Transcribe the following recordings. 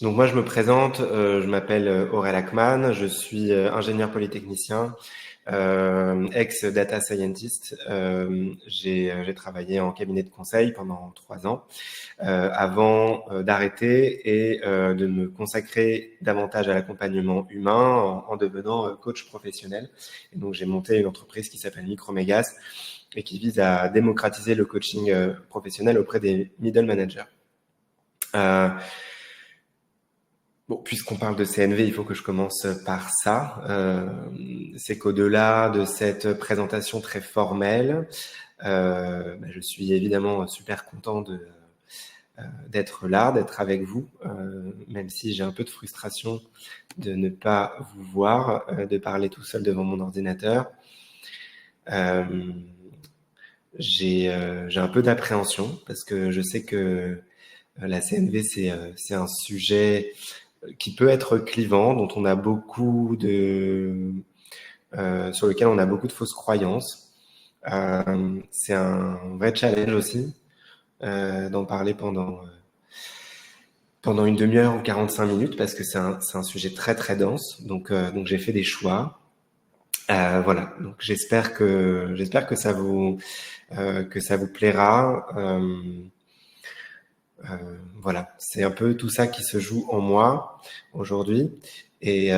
Donc moi, je me présente, je m'appelle Aurel Akman, je suis ingénieur polytechnicien, ex-data scientist. J'ai travaillé en cabinet de conseil pendant 3 ans avant d'arrêter et de me consacrer davantage à l'accompagnement humain en devenant coach professionnel. Et donc j'ai monté une entreprise qui s'appelle Micromegas et qui vise à démocratiser le coaching professionnel auprès des middle managers. Bon, puisqu'on parle de CNV, il faut que je commence par ça. C'est qu'au-delà de cette présentation très formelle, je suis évidemment super content d'être là, d'être avec vous, même si j'ai un peu de frustration de ne pas vous voir, de parler tout seul devant mon ordinateur. J'ai un peu d'appréhension parce que je sais que la CNV, c'est un sujet qui peut être clivant, dont on a beaucoup sur lequel on a beaucoup de fausses croyances. C'est un vrai challenge aussi d'en parler pendant une demi-heure ou 45 minutes parce que c'est un sujet très très dense. Donc j'ai fait des choix. Voilà. Donc j'espère que ça vous plaira. Voilà, c'est un peu tout ça qui se joue en moi aujourd'hui, et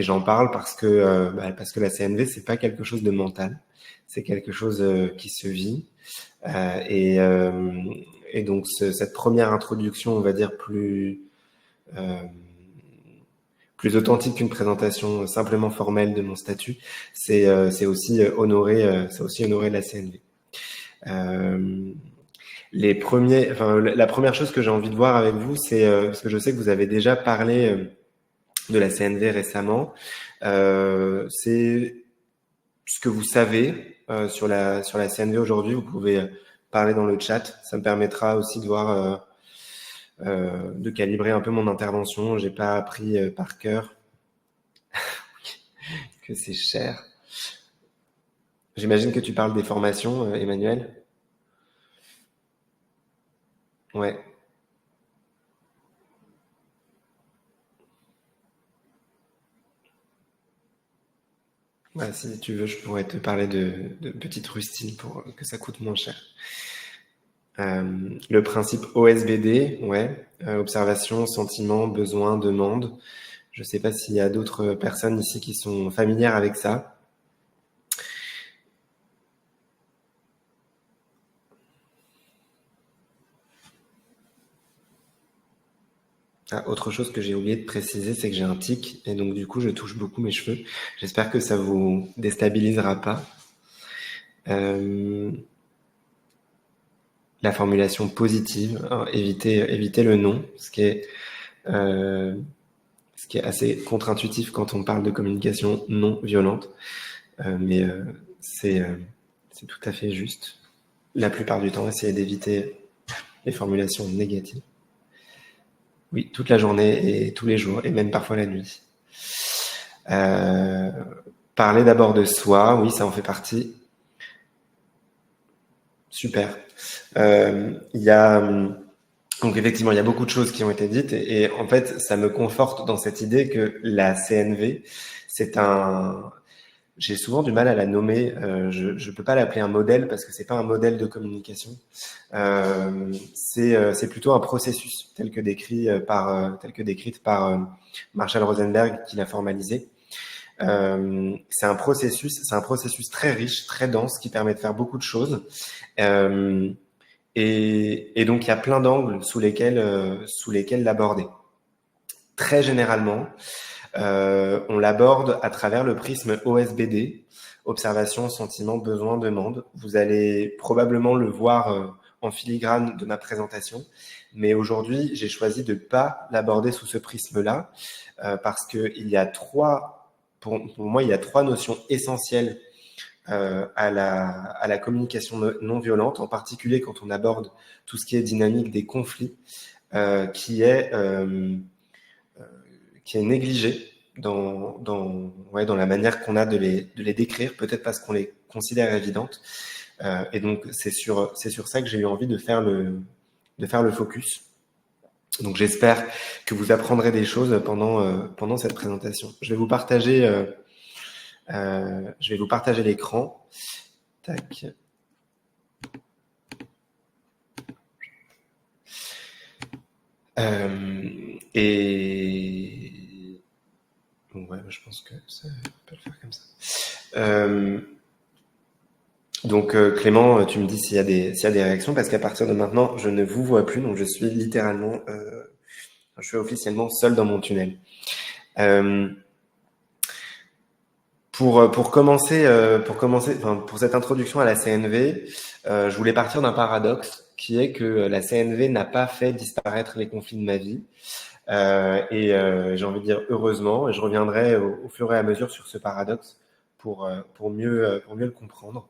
j'en parle parce que la CNV c'est pas quelque chose de mental, c'est quelque chose qui se vit, euh, et, euh, et donc cette première introduction, on va dire euh, plus authentique qu'une présentation simplement formelle de mon statut, c'est aussi honorer la CNV. La première chose que j'ai envie de voir avec vous, c'est parce que je sais que vous avez déjà parlé de la CNV récemment, c'est ce que vous savez sur la CNV aujourd'hui. Vous pouvez parler dans le chat. Ça me permettra aussi de voir, de calibrer un peu mon intervention. J'ai pas appris par cœur que c'est cher. J'imagine que tu parles des formations, Emmanuel. Ouais. Bah, si tu veux, je pourrais te parler de petites rustines pour que ça coûte moins cher. Le principe OSBD, ouais, observation, sentiment, besoin, demande. Je ne sais pas s'il y a d'autres personnes ici qui sont familières avec ça. Ah, autre chose que j'ai oublié de préciser, c'est que j'ai un tic et donc du coup je touche beaucoup mes cheveux. J'espère que ça vous déstabilisera pas. Euh, la formulation positive, hein, éviter le non, euh, ce qui est assez contre-intuitif quand on parle de communication non violente, mais c'est tout à fait juste. La plupart du temps, essayer d'éviter les formulations négatives. Oui, toute la journée et tous les jours, et même parfois la nuit. Euh, Parler d'abord de soi, oui, ça en fait partie. Super. Il y a donc effectivement, il y a beaucoup de choses qui ont été dites, et en fait, ça me conforte dans cette idée que la CNV, c'est un. J'ai souvent du mal à la nommer. Je peux pas l'appeler un modèle parce que c'est pas un modèle de communication. C'est plutôt un processus tel que décrite par Marshall Rosenberg qui l'a formalisé. C'est un processus très riche, très dense qui permet de faire beaucoup de choses. Euh, et donc il y a plein d'angles sous lesquels l'aborder. Très généralement, on l'aborde à travers le prisme OSBD, observation, sentiment, besoin, demande. Vous allez probablement le voir en filigrane de ma présentation, mais aujourd'hui, j'ai choisi de ne pas l'aborder sous ce prisme-là, parce que pour moi, il y a trois notions essentielles à la communication non violente, en particulier quand on aborde tout ce qui est dynamique des conflits, euh, qui est euh, qui est négligé dans la manière qu'on a de les décrire, peut-être parce qu'on les considère évidentes. Et donc, c'est sur ça que j'ai eu envie de faire le focus. Donc j'espère que vous apprendrez des choses pendant cette présentation. Je vais vous partager l'écran. Tac. Et ouais, je pense que ça peut le faire comme ça. Donc Clément, tu me dis s'il y a des réactions, parce qu'à partir de maintenant, je ne vous vois plus, donc je suis littéralement, je suis officiellement seul dans mon tunnel. Pour commencer, enfin, pour cette introduction à la CNV, je voulais partir d'un paradoxe qui est que la CNV n'a pas fait disparaître les conflits de ma vie. J'ai envie de dire heureusement, et je reviendrai au fur et à mesure sur ce paradoxe pour mieux le comprendre.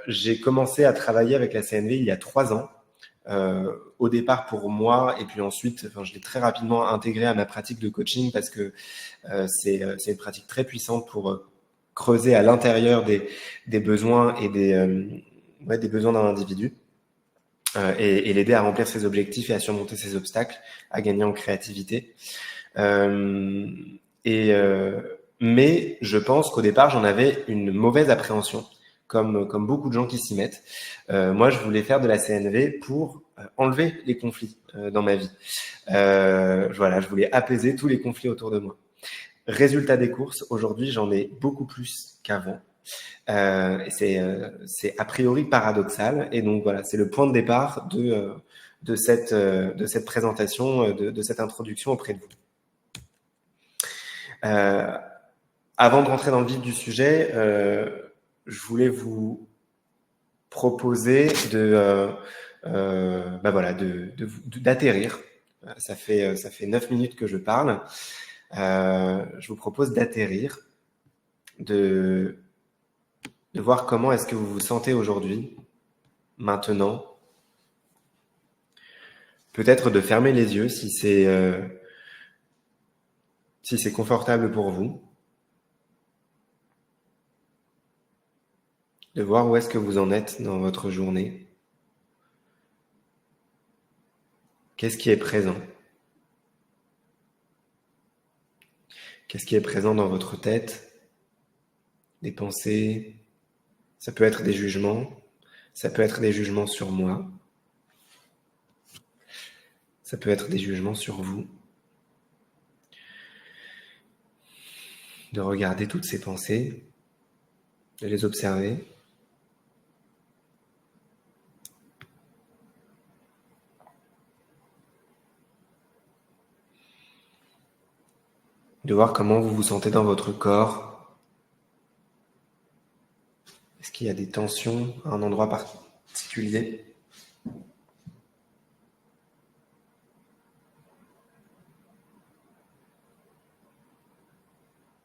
J'ai commencé à travailler avec la CNV il y a 3 ans. Au départ pour moi, et puis ensuite, enfin, je l'ai très rapidement intégré à ma pratique de coaching parce que c'est une pratique très puissante pour creuser à l'intérieur des besoins et des besoins d'un individu et l'aider à remplir ses objectifs et à surmonter ses obstacles, à gagner en créativité. Mais je pense qu'au départ, j'en avais une mauvaise appréhension, comme beaucoup de gens qui s'y mettent. Moi, je voulais faire de la CNV pour enlever les conflits dans ma vie. Voilà, je voulais apaiser tous les conflits autour de moi. Résultat des courses, aujourd'hui, j'en ai beaucoup plus qu'avant. C'est a priori paradoxal. Et donc voilà, c'est le point de départ de cette présentation, de cette introduction auprès de vous. Avant de rentrer dans le vif du sujet, je voulais vous proposer d'atterrir. Ça fait 9 minutes que je parle. Je vous propose d'atterrir, de voir comment est-ce que vous vous sentez aujourd'hui, maintenant. Peut-être de fermer les yeux si c'est confortable pour vous. De voir où est-ce que vous en êtes dans votre journée. Qu'est-ce qui est présent? Qu'est-ce qui est présent dans votre tête? Des pensées? Ça peut être des jugements. Ça peut être des jugements sur moi. Ça peut être des jugements sur vous. De regarder toutes ces pensées, de les observer. De voir comment vous vous sentez dans votre corps. Est-ce qu'il y a des tensions à un endroit particulier?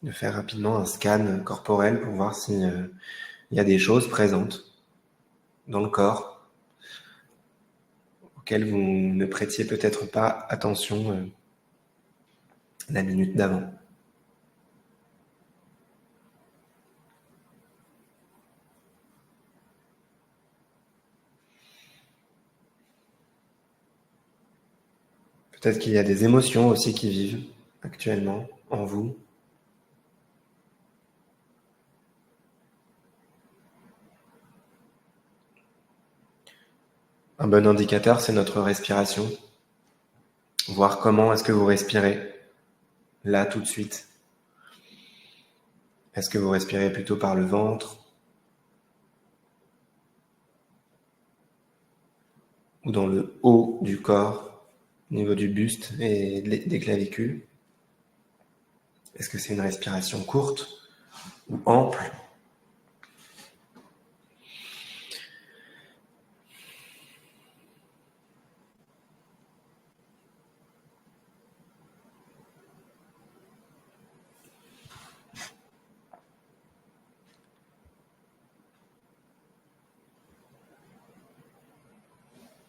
De faire rapidement un scan corporel pour voir s'il y a des choses présentes dans le corps auxquelles vous ne prêtiez peut-être pas attention la minute d'avant. Peut-être qu'il y a des émotions aussi qui vivent actuellement en vous. Un bon indicateur, c'est notre respiration. Voir comment est-ce que vous respirez, là, tout de suite. Est-ce que vous respirez plutôt par le ventre ou dans le haut du corps, au niveau du buste et des clavicules? Est-ce que c'est une respiration courte ou ample?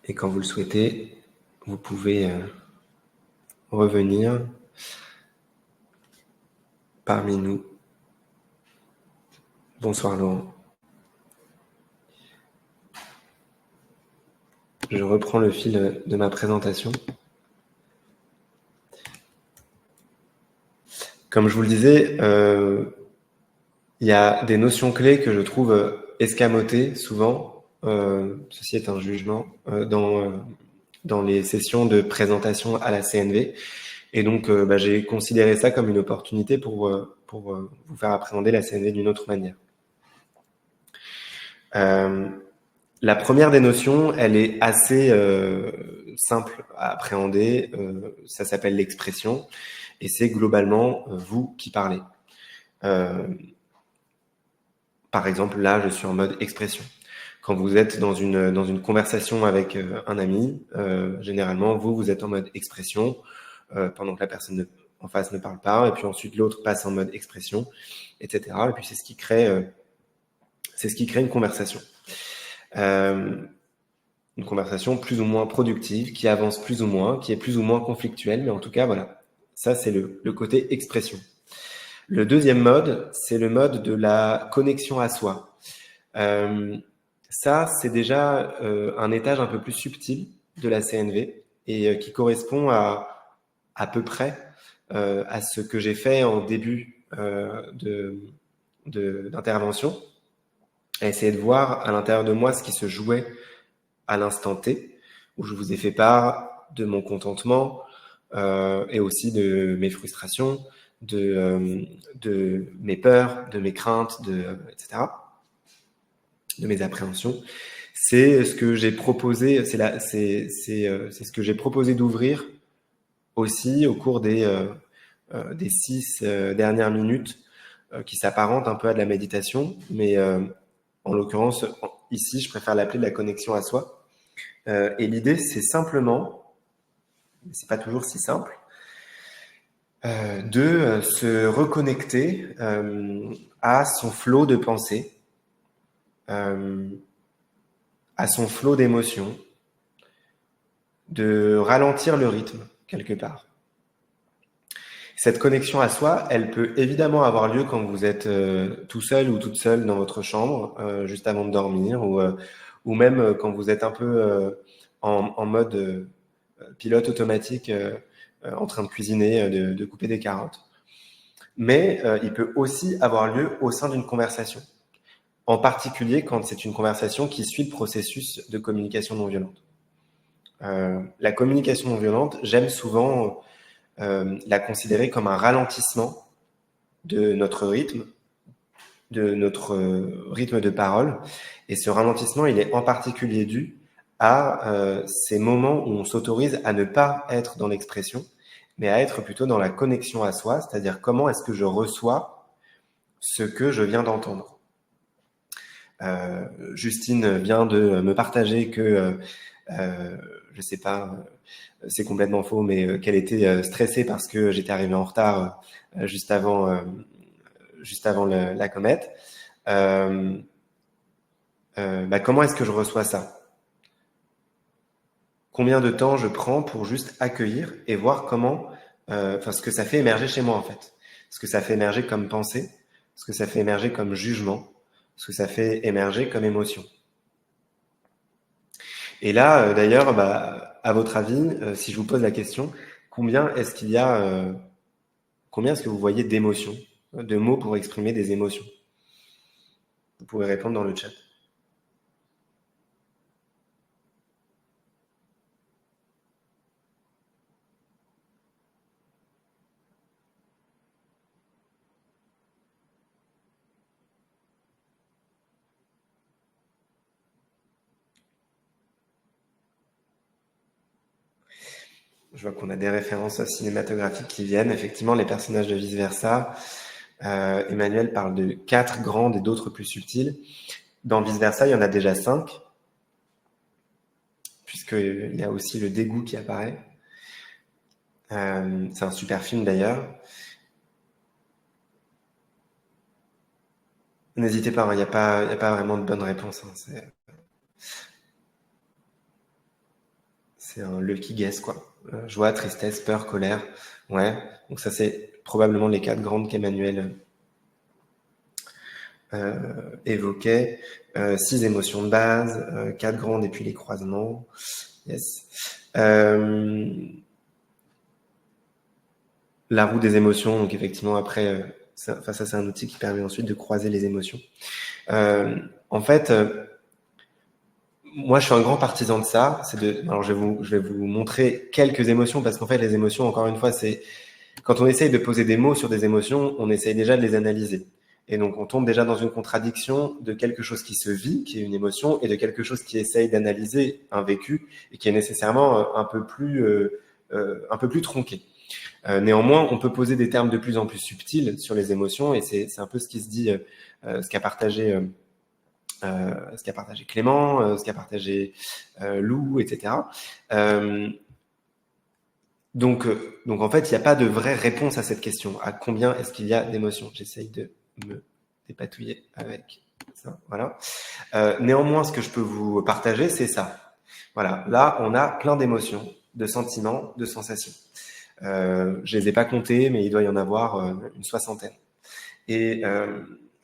Et quand vous le souhaitez, vous pouvez revenir parmi nous. Bonsoir Laurent. Je reprends le fil de ma présentation. Comme je vous le disais, il y a des notions clés que je trouve escamotées souvent, ceci est un jugement, dans les sessions de présentation à la CNV. Et donc, j'ai considéré ça comme une opportunité pour vous faire appréhender la CNV d'une autre manière. La première des notions, elle est assez simple à appréhender. Ça s'appelle l'expression, et c'est globalement vous qui parlez. Par exemple, là, je suis en mode expression. Quand vous êtes dans une conversation avec un ami, généralement, vous êtes en mode expression pendant que la personne en face ne parle pas, et puis ensuite l'autre passe en mode expression, etc. Et puis c'est ce qui crée une conversation. Une conversation plus ou moins productive, qui avance plus ou moins, qui est plus ou moins conflictuelle, mais en tout cas, voilà. Ça, c'est le côté expression. Le deuxième mode, c'est le mode de la connexion à soi. Ça, c'est déjà un étage un peu plus subtil de la CNV et qui correspond à peu près à ce que j'ai fait en début d'intervention, à essayer de voir à l'intérieur de moi ce qui se jouait à l'instant T, où je vous ai fait part de mon contentement et aussi de mes frustrations, de mes peurs, de mes craintes, etc., de mes appréhensions. C'est ce que j'ai proposé, c'est ce que j'ai proposé d'ouvrir aussi au cours des 6 dernières minutes qui s'apparentent un peu à de la méditation, mais en l'occurrence, ici, je préfère l'appeler de la connexion à soi. Et l'idée, c'est simplement, c'est pas toujours si simple, de se reconnecter à son flot de pensée, à son flot d'émotions, de ralentir le rythme quelque part. Cette connexion à soi, elle peut évidemment avoir lieu quand vous êtes tout seul ou toute seule dans votre chambre, juste avant de dormir, ou même quand vous êtes un peu en mode pilote automatique, en train de cuisiner, de couper des carottes. Mais il peut aussi avoir lieu au sein d'une conversation, en particulier quand c'est une conversation qui suit le processus de communication non violente. La communication non violente, j'aime souvent la considérer comme un ralentissement de notre rythme de parole. Et ce ralentissement, il est en particulier dû à ces moments où on s'autorise à ne pas être dans l'expression, mais à être plutôt dans la connexion à soi, c'est-à-dire comment est-ce que je reçois ce que je viens d'entendre. Justine vient de me partager que, je sais pas, c'est complètement faux, mais qu'elle était stressée parce que j'étais arrivé en retard juste avant la comète. Comment est-ce que je reçois ça? Combien de temps je prends pour juste accueillir et voir ce que ça fait émerger chez moi en fait. Ce que ça fait émerger comme pensée, ce que ça fait émerger comme jugement, ce que ça fait émerger comme émotion. Et là, d'ailleurs, à votre avis, si je vous pose la question, combien est-ce que vous voyez d'émotions, de mots pour exprimer des émotions? Vous pouvez répondre dans le chat. Je vois qu'on a des références cinématographiques qui viennent. Effectivement, les personnages de Vice Versa. Emmanuel parle de 4 grandes et d'autres plus subtiles. Dans Vice Versa, il y en a déjà 5, puisqu'il y a aussi le dégoût qui apparaît. C'est un super film d'ailleurs. N'hésitez pas, il n'y a pas vraiment de bonne réponse. C'est un lucky guess, quoi. Joie, tristesse, peur, colère. Ouais, donc ça c'est probablement les 4 grandes qu'Emmanuel évoquait. 6 émotions de base, 4 grandes et puis les croisements. Yes. la roue des émotions. Donc effectivement, après, ça c'est un outil qui permet ensuite de croiser les émotions. En fait, moi, je suis un grand partisan de ça. Alors, je vais vous montrer quelques émotions parce qu'en fait, les émotions, encore une fois, c'est quand on essaye de poser des mots sur des émotions, on essaye déjà de les analyser. Et donc, on tombe déjà dans une contradiction de quelque chose qui se vit, qui est une émotion, et de quelque chose qui essaye d'analyser un vécu et qui est nécessairement un peu plus tronqué. Néanmoins, on peut poser des termes de plus en plus subtils sur les émotions, et c'est un peu ce qui se dit, ce qu'a partagé Clément, ce qu'a partagé Lou, etc. Donc en fait, il n'y a pas de vraie réponse à cette question. À combien est-ce qu'il y a d'émotions? J'essaye de me dépatouiller avec ça. Voilà. Néanmoins, ce que je peux vous partager, c'est ça. Voilà. Là, on a plein d'émotions, de sentiments, de sensations. Je les ai pas comptés, mais il doit y en avoir une soixantaine. Et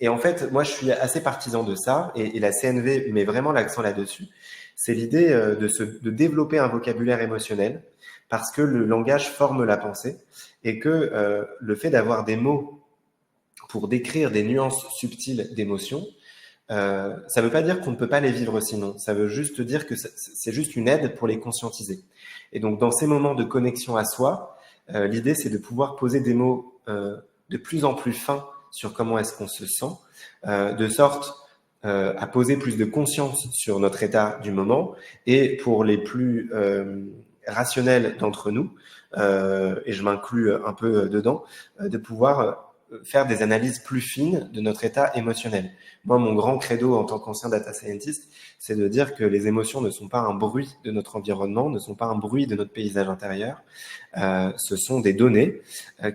en fait, moi, je suis assez partisan de ça, et la CNV met vraiment l'accent là-dessus. C'est l'idée de développer un vocabulaire émotionnel, parce que le langage forme la pensée, et que le fait d'avoir des mots pour décrire des nuances subtiles d'émotions, ça ne veut pas dire qu'on ne peut pas les vivre sinon. Ça veut juste dire que c'est juste une aide pour les conscientiser. Et donc, dans ces moments de connexion à soi, l'idée, c'est de pouvoir poser des mots de plus en plus fins sur comment est-ce qu'on se sent, de sorte à poser plus de conscience sur notre état du moment, et pour les plus rationnels d'entre nous, et je m'inclus un peu dedans, de pouvoir faire des analyses plus fines de notre état émotionnel. Moi, mon grand credo en tant qu'ancien data scientist, c'est de dire que les émotions ne sont pas un bruit de notre environnement, ne sont pas un bruit de notre paysage intérieur. Ce sont des données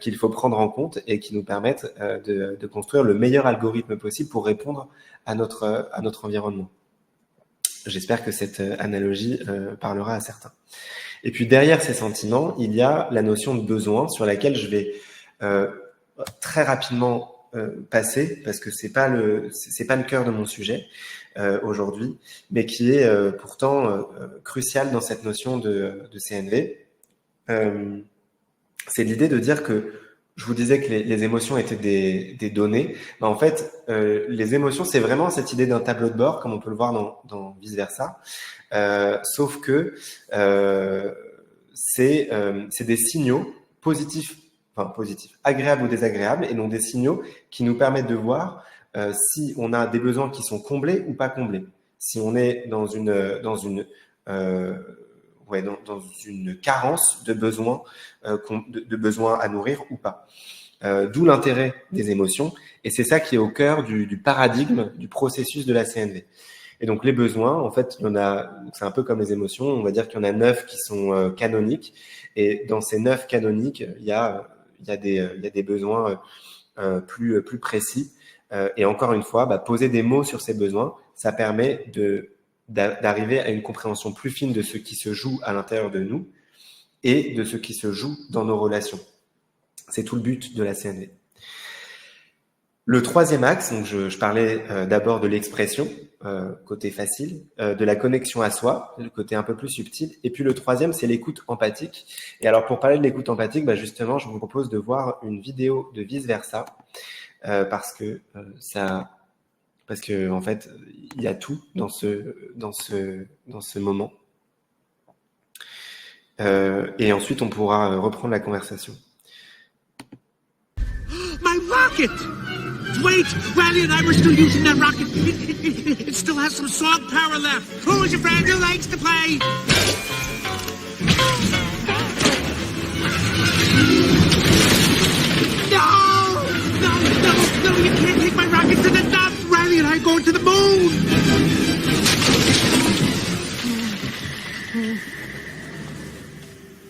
qu'il faut prendre en compte et qui nous permettent de construire le meilleur algorithme possible pour répondre à notre environnement. J'espère que cette analogie parlera à certains. Et puis derrière ces sentiments, il y a la notion de besoin sur laquelle je vais très rapidement passer, parce que c'est pas le cœur de mon sujet aujourd'hui, mais qui est pourtant crucial dans cette notion de CNV. C'est l'idée de dire que je vous disais que les émotions étaient des données. Ben, en fait, les émotions, c'est vraiment cette idée d'un tableau de bord, comme on peut le voir dans Vice Versa, sauf que c'est des signaux positifs, agréables ou désagréables, et non des signaux qui nous permettent de voir si on a des besoins qui sont comblés ou pas comblés. Si on est dans une carence de besoins, de besoins à nourrir ou pas. D'où l'intérêt des émotions, et c'est ça qui est au cœur du paradigme du processus de la CNV. Et donc les besoins, en fait, il y en a, c'est un peu comme les émotions, on va dire qu'il y en a 9 qui sont canoniques, et dans ces 9 canoniques, il y a des besoins plus précis. Et encore une fois, poser des mots sur ces besoins, ça permet d'arriver à une compréhension plus fine de ce qui se joue à l'intérieur de nous et de ce qui se joue dans nos relations. C'est tout le but de la CNV. Le troisième axe, donc je parlais d'abord de l'expression, côté facile, de la connexion à soi, le côté un peu plus subtil, et puis le troisième, c'est l'écoute empathique. Et alors pour parler de l'écoute empathique, justement, je vous propose de voir une vidéo de Vice Versa, parce que en fait, il y a tout dans ce moment. Et ensuite, on pourra reprendre la conversation. My rocket! Wait, Riley and I were still using that rocket. It still has some song power left. Who's your friend who likes to play? No, you can't take my rocket to the top. Riley and I are going to the moon.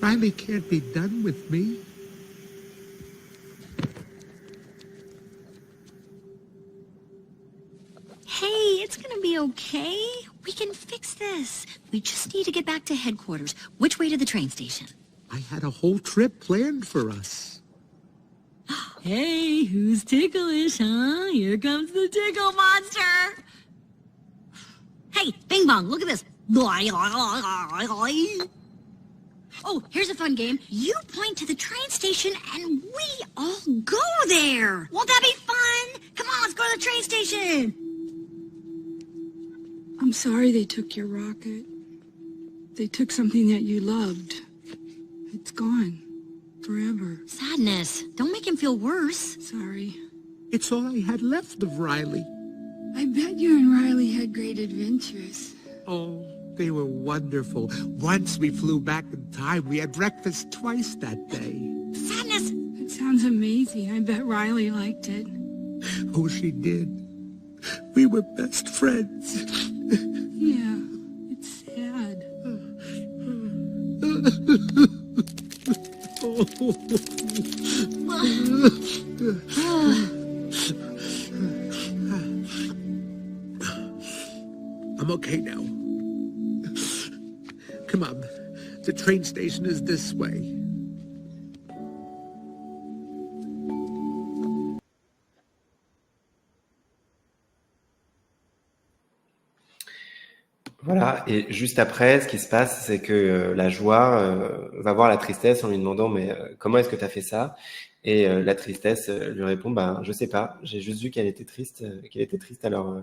Riley can't be done with me. Hey, it's gonna be okay. We can fix this. We just need to get back to headquarters. Which way to the train station? I had a whole trip planned for us. Hey, who's ticklish, huh? Here comes the tickle monster. Hey, Bing Bong, look at this. Oh, here's a fun game. You point to the train station and we all go there. Won't that be fun? Come on, let's go to the train station. I'm sorry they took your rocket. They took something that you loved. It's gone. Forever. Sadness. Don't make him feel worse. Sorry. It's all I had left of Riley. I bet you and Riley had great adventures. Oh, they were wonderful. Once we flew back in time. We had breakfast twice that day. Sadness. It sounds amazing. I bet Riley liked it. Oh, she did. We were best friends. Yeah, it's sad. I'm okay now. Come on. The train station is this way. Voilà, et juste après, ce qui se passe, c'est que la joie va voir la tristesse en lui demandant mais comment est-ce que tu as fait ça? Et la tristesse lui répond ben je sais pas, j'ai juste vu qu'elle était triste, alors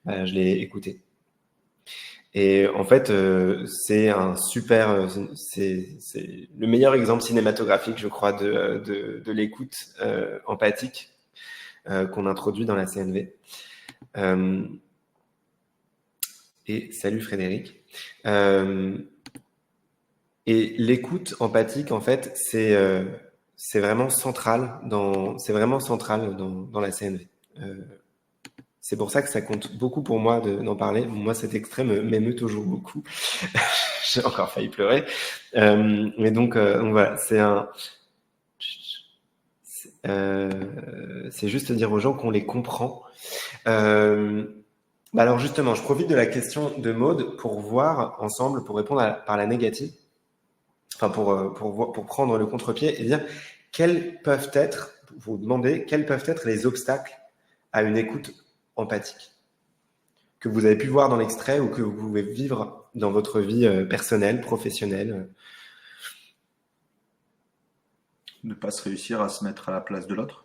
je l'ai écoutée. Et en fait, c'est un super, c'est le meilleur exemple cinématographique, je crois, de l'écoute empathique qu'on introduit dans la CNV. Et salut Frédéric. Et l'écoute empathique, en fait, c'est vraiment central dans la CNV. C'est pour ça que ça compte beaucoup pour moi d'en parler. Moi, cet extrait m'émeut toujours beaucoup. J'ai encore failli pleurer. Mais donc voilà, c'est juste dire aux gens qu'on les comprend. Alors justement, je profite de la question de Maude pour voir ensemble, pour répondre par la négative, enfin pour prendre le contre-pied et dire vous demander quels peuvent être les obstacles à une écoute empathique que vous avez pu voir dans l'extrait ou que vous pouvez vivre dans votre vie personnelle, professionnelle. Ne pas se réussir à se mettre à la place de l'autre.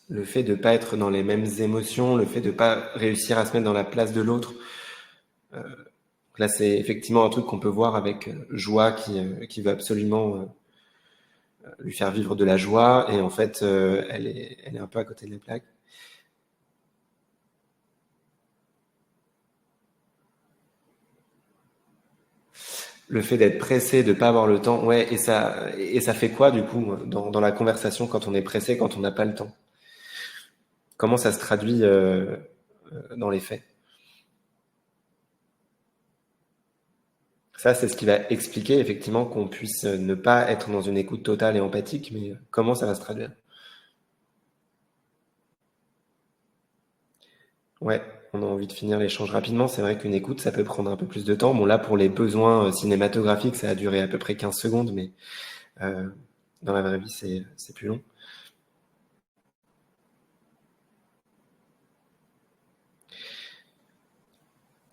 Le fait de ne pas être dans les mêmes émotions, le fait de ne pas réussir à se mettre dans la place de l'autre. Là, c'est effectivement un truc qu'on peut voir avec Joie qui veut absolument lui faire vivre de la joie. Et en fait, elle est un peu à côté de la plaque. Le fait d'être pressé, de ne pas avoir le temps. Ouais, et ça fait quoi, du coup, dans la conversation quand on est pressé, quand on n'a pas le temps? Comment ça se traduit dans les faits? Ça, c'est ce qui va expliquer effectivement qu'on puisse ne pas être dans une écoute totale et empathique, mais comment ça va se traduire? Ouais, on a envie de finir l'échange rapidement. C'est vrai qu'une écoute, ça peut prendre un peu plus de temps. Bon, là, pour les besoins cinématographiques, ça a duré à peu près 15 secondes, mais dans la vraie vie, c'est plus long.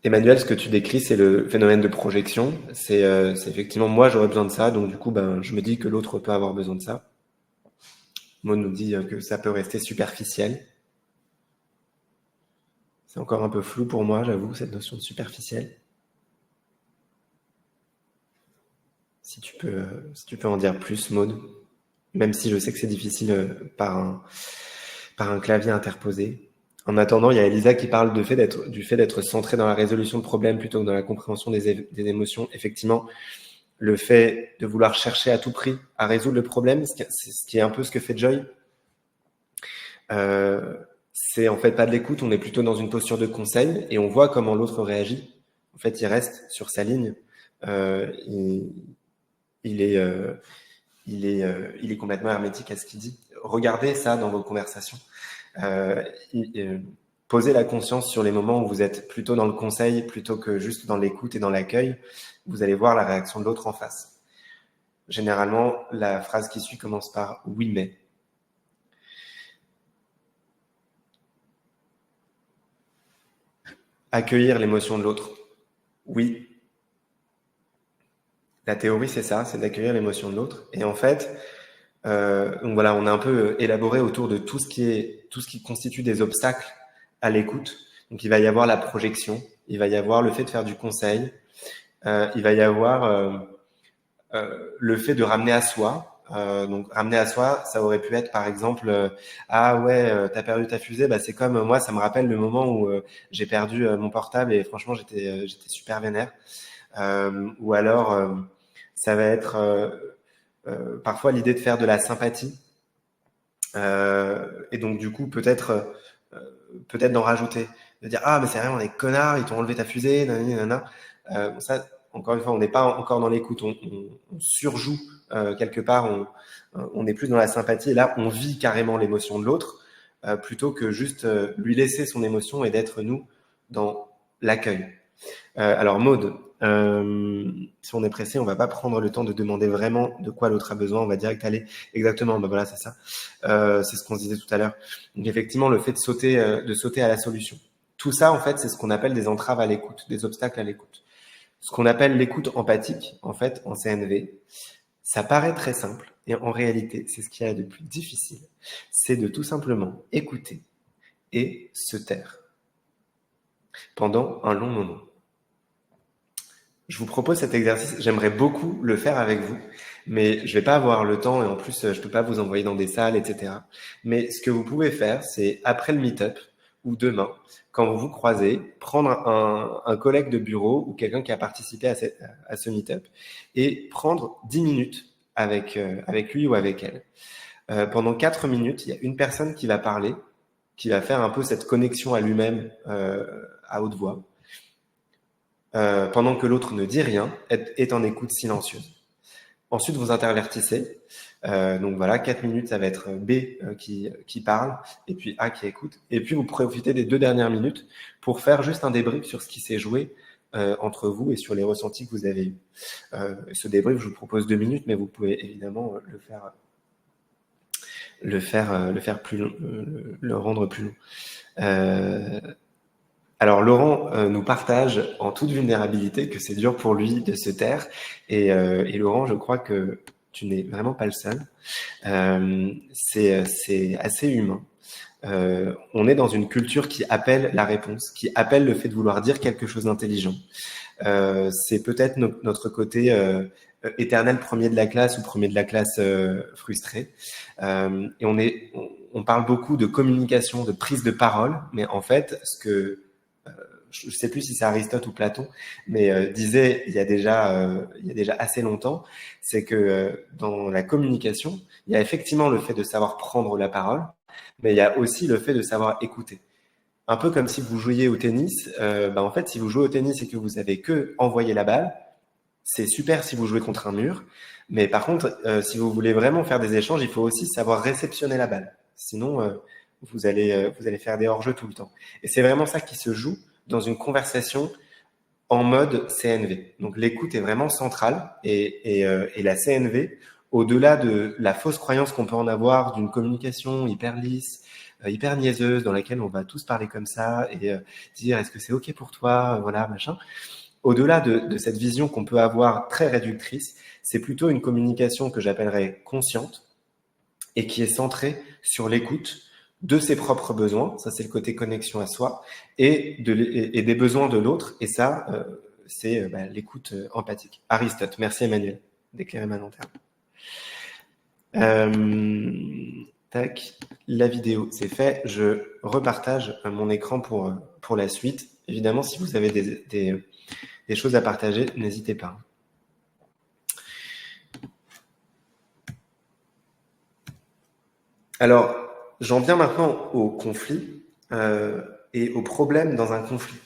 Emmanuel, ce que tu décris, c'est le phénomène de projection. C'est effectivement, moi, j'aurais besoin de ça, donc du coup, je me dis que l'autre peut avoir besoin de ça. Maud nous dit que ça peut rester superficiel. C'est encore un peu flou pour moi, j'avoue, cette notion de superficiel. Si tu peux en dire plus, Maud, même si je sais que c'est difficile par un clavier interposé. En attendant, il y a Elisa qui parle du fait d'être centré dans la résolution de problèmes plutôt que dans la compréhension des émotions. Effectivement, le fait de vouloir chercher à tout prix à résoudre le problème, c'est ce qui est un peu ce que fait Joy. C'est en fait pas de l'écoute, on est plutôt dans une posture de conseil et on voit comment l'autre réagit. En fait, il reste sur sa ligne. Il est complètement hermétique à ce qu'il dit. Regardez ça dans vos conversations. Posez la conscience sur les moments où vous êtes plutôt dans le conseil plutôt que juste dans l'écoute et dans l'accueil. Vous allez voir la réaction de l'autre en face. Généralement, la phrase qui suit commence par « oui, mais ». Accueillir l'émotion de l'autre. Oui. La théorie, c'est ça, c'est d'accueillir l'émotion de l'autre. Et en fait, donc voilà, on a un peu élaboré autour de tout ce qui constitue des obstacles à l'écoute. Donc il va y avoir la projection, il va y avoir le fait de faire du conseil, il va y avoir le fait de ramener à soi. Donc ramener à soi, ça aurait pu être par exemple ah ouais, t'as perdu ta fusée, bah c'est comme moi, ça me rappelle le moment où j'ai perdu mon portable et franchement j'étais super vénère. Ou alors ça va être parfois l'idée de faire de la sympathie et donc du coup peut-être d'en rajouter, de dire ah mais c'est rien, on est connards, ils t'ont enlevé ta fusée, nanani, nanana. Ça encore une fois, on n'est pas encore dans l'écoute, on surjoue quelque part, on est plus dans la sympathie et là on vit carrément l'émotion de l'autre plutôt que juste lui laisser son émotion et d'être nous dans l'accueil. Alors Maud, si on est pressé, on va pas prendre le temps de demander vraiment de quoi l'autre a besoin, on va direct aller exactement, bah voilà, c'est ça. C'est ce qu'on se disait tout à l'heure. Donc effectivement, le fait de sauter à la solution. Tout ça, en fait, c'est ce qu'on appelle des entraves à l'écoute, des obstacles à l'écoute. Ce qu'on appelle l'écoute empathique, en fait, en CNV, ça paraît très simple, et en réalité, c'est ce qu'il y a de plus difficile, c'est de tout simplement écouter et se taire pendant un long moment. Je vous propose cet exercice, j'aimerais beaucoup le faire avec vous, mais je vais pas avoir le temps et en plus, je peux pas vous envoyer dans des salles, etc. Mais ce que vous pouvez faire, c'est après le meet-up ou demain, quand vous vous croisez, prendre un collègue de bureau ou quelqu'un qui a participé à ce meet-up et prendre 10 minutes avec lui ou avec elle. Pendant 4 minutes, il y a une personne qui va parler, qui va faire un peu cette connexion à lui-même à haute voix. Pendant que l'autre ne dit rien, est en écoute silencieuse. Ensuite, vous intervertissez. Donc voilà, 4 minutes, ça va être B qui parle, et puis A qui écoute. Et puis, vous profitez des 2 dernières minutes pour faire juste un débrief sur ce qui s'est joué entre vous et sur les ressentis que vous avez eus. Ce débrief, je vous propose 2 minutes, mais vous pouvez évidemment le faire plus long, le rendre plus long. Alors Laurent nous partage en toute vulnérabilité que c'est dur pour lui de se taire et Laurent, je crois que tu n'es vraiment pas le seul. C'est assez humain. On est dans une culture qui appelle la réponse, qui appelle le fait de vouloir dire quelque chose d'intelligent. C'est peut-être notre côté éternel premier de la classe ou premier de la classe frustré. Et on parle beaucoup de communication, de prise de parole, mais en fait, je ne sais plus si c'est Aristote ou Platon, mais disait il y a déjà assez longtemps, c'est que dans la communication, il y a effectivement le fait de savoir prendre la parole, mais il y a aussi le fait de savoir écouter. Un peu comme si vous jouiez au tennis, en fait, si vous jouez au tennis et que vous avez que envoyer la balle, c'est super si vous jouez contre un mur, mais par contre, si vous voulez vraiment faire des échanges, il faut aussi savoir réceptionner la balle. Sinon, vous allez faire des hors-jeux tout le temps. Et c'est vraiment ça qui se joue dans une conversation en mode CNV. Donc l'écoute est vraiment centrale et la CNV, au-delà de la fausse croyance qu'on peut en avoir d'une communication hyper lisse, hyper niaiseuse, dans laquelle on va tous parler comme ça et dire est-ce que c'est ok pour toi, voilà, machin. Au-delà de cette vision qu'on peut avoir très réductrice, c'est plutôt une communication que j'appellerais consciente et qui est centrée sur l'écoute de ses propres besoins, ça c'est le côté connexion à soi, et des besoins de l'autre, et ça, c'est l'écoute empathique. Aristote, merci Emmanuel d'éclairer ma lanterne. Tac, la vidéo, c'est fait. Je repartage mon écran pour la suite. Évidemment, si vous avez des choses à partager, n'hésitez pas. Alors, j'en viens maintenant au conflit et au problème dans un conflit.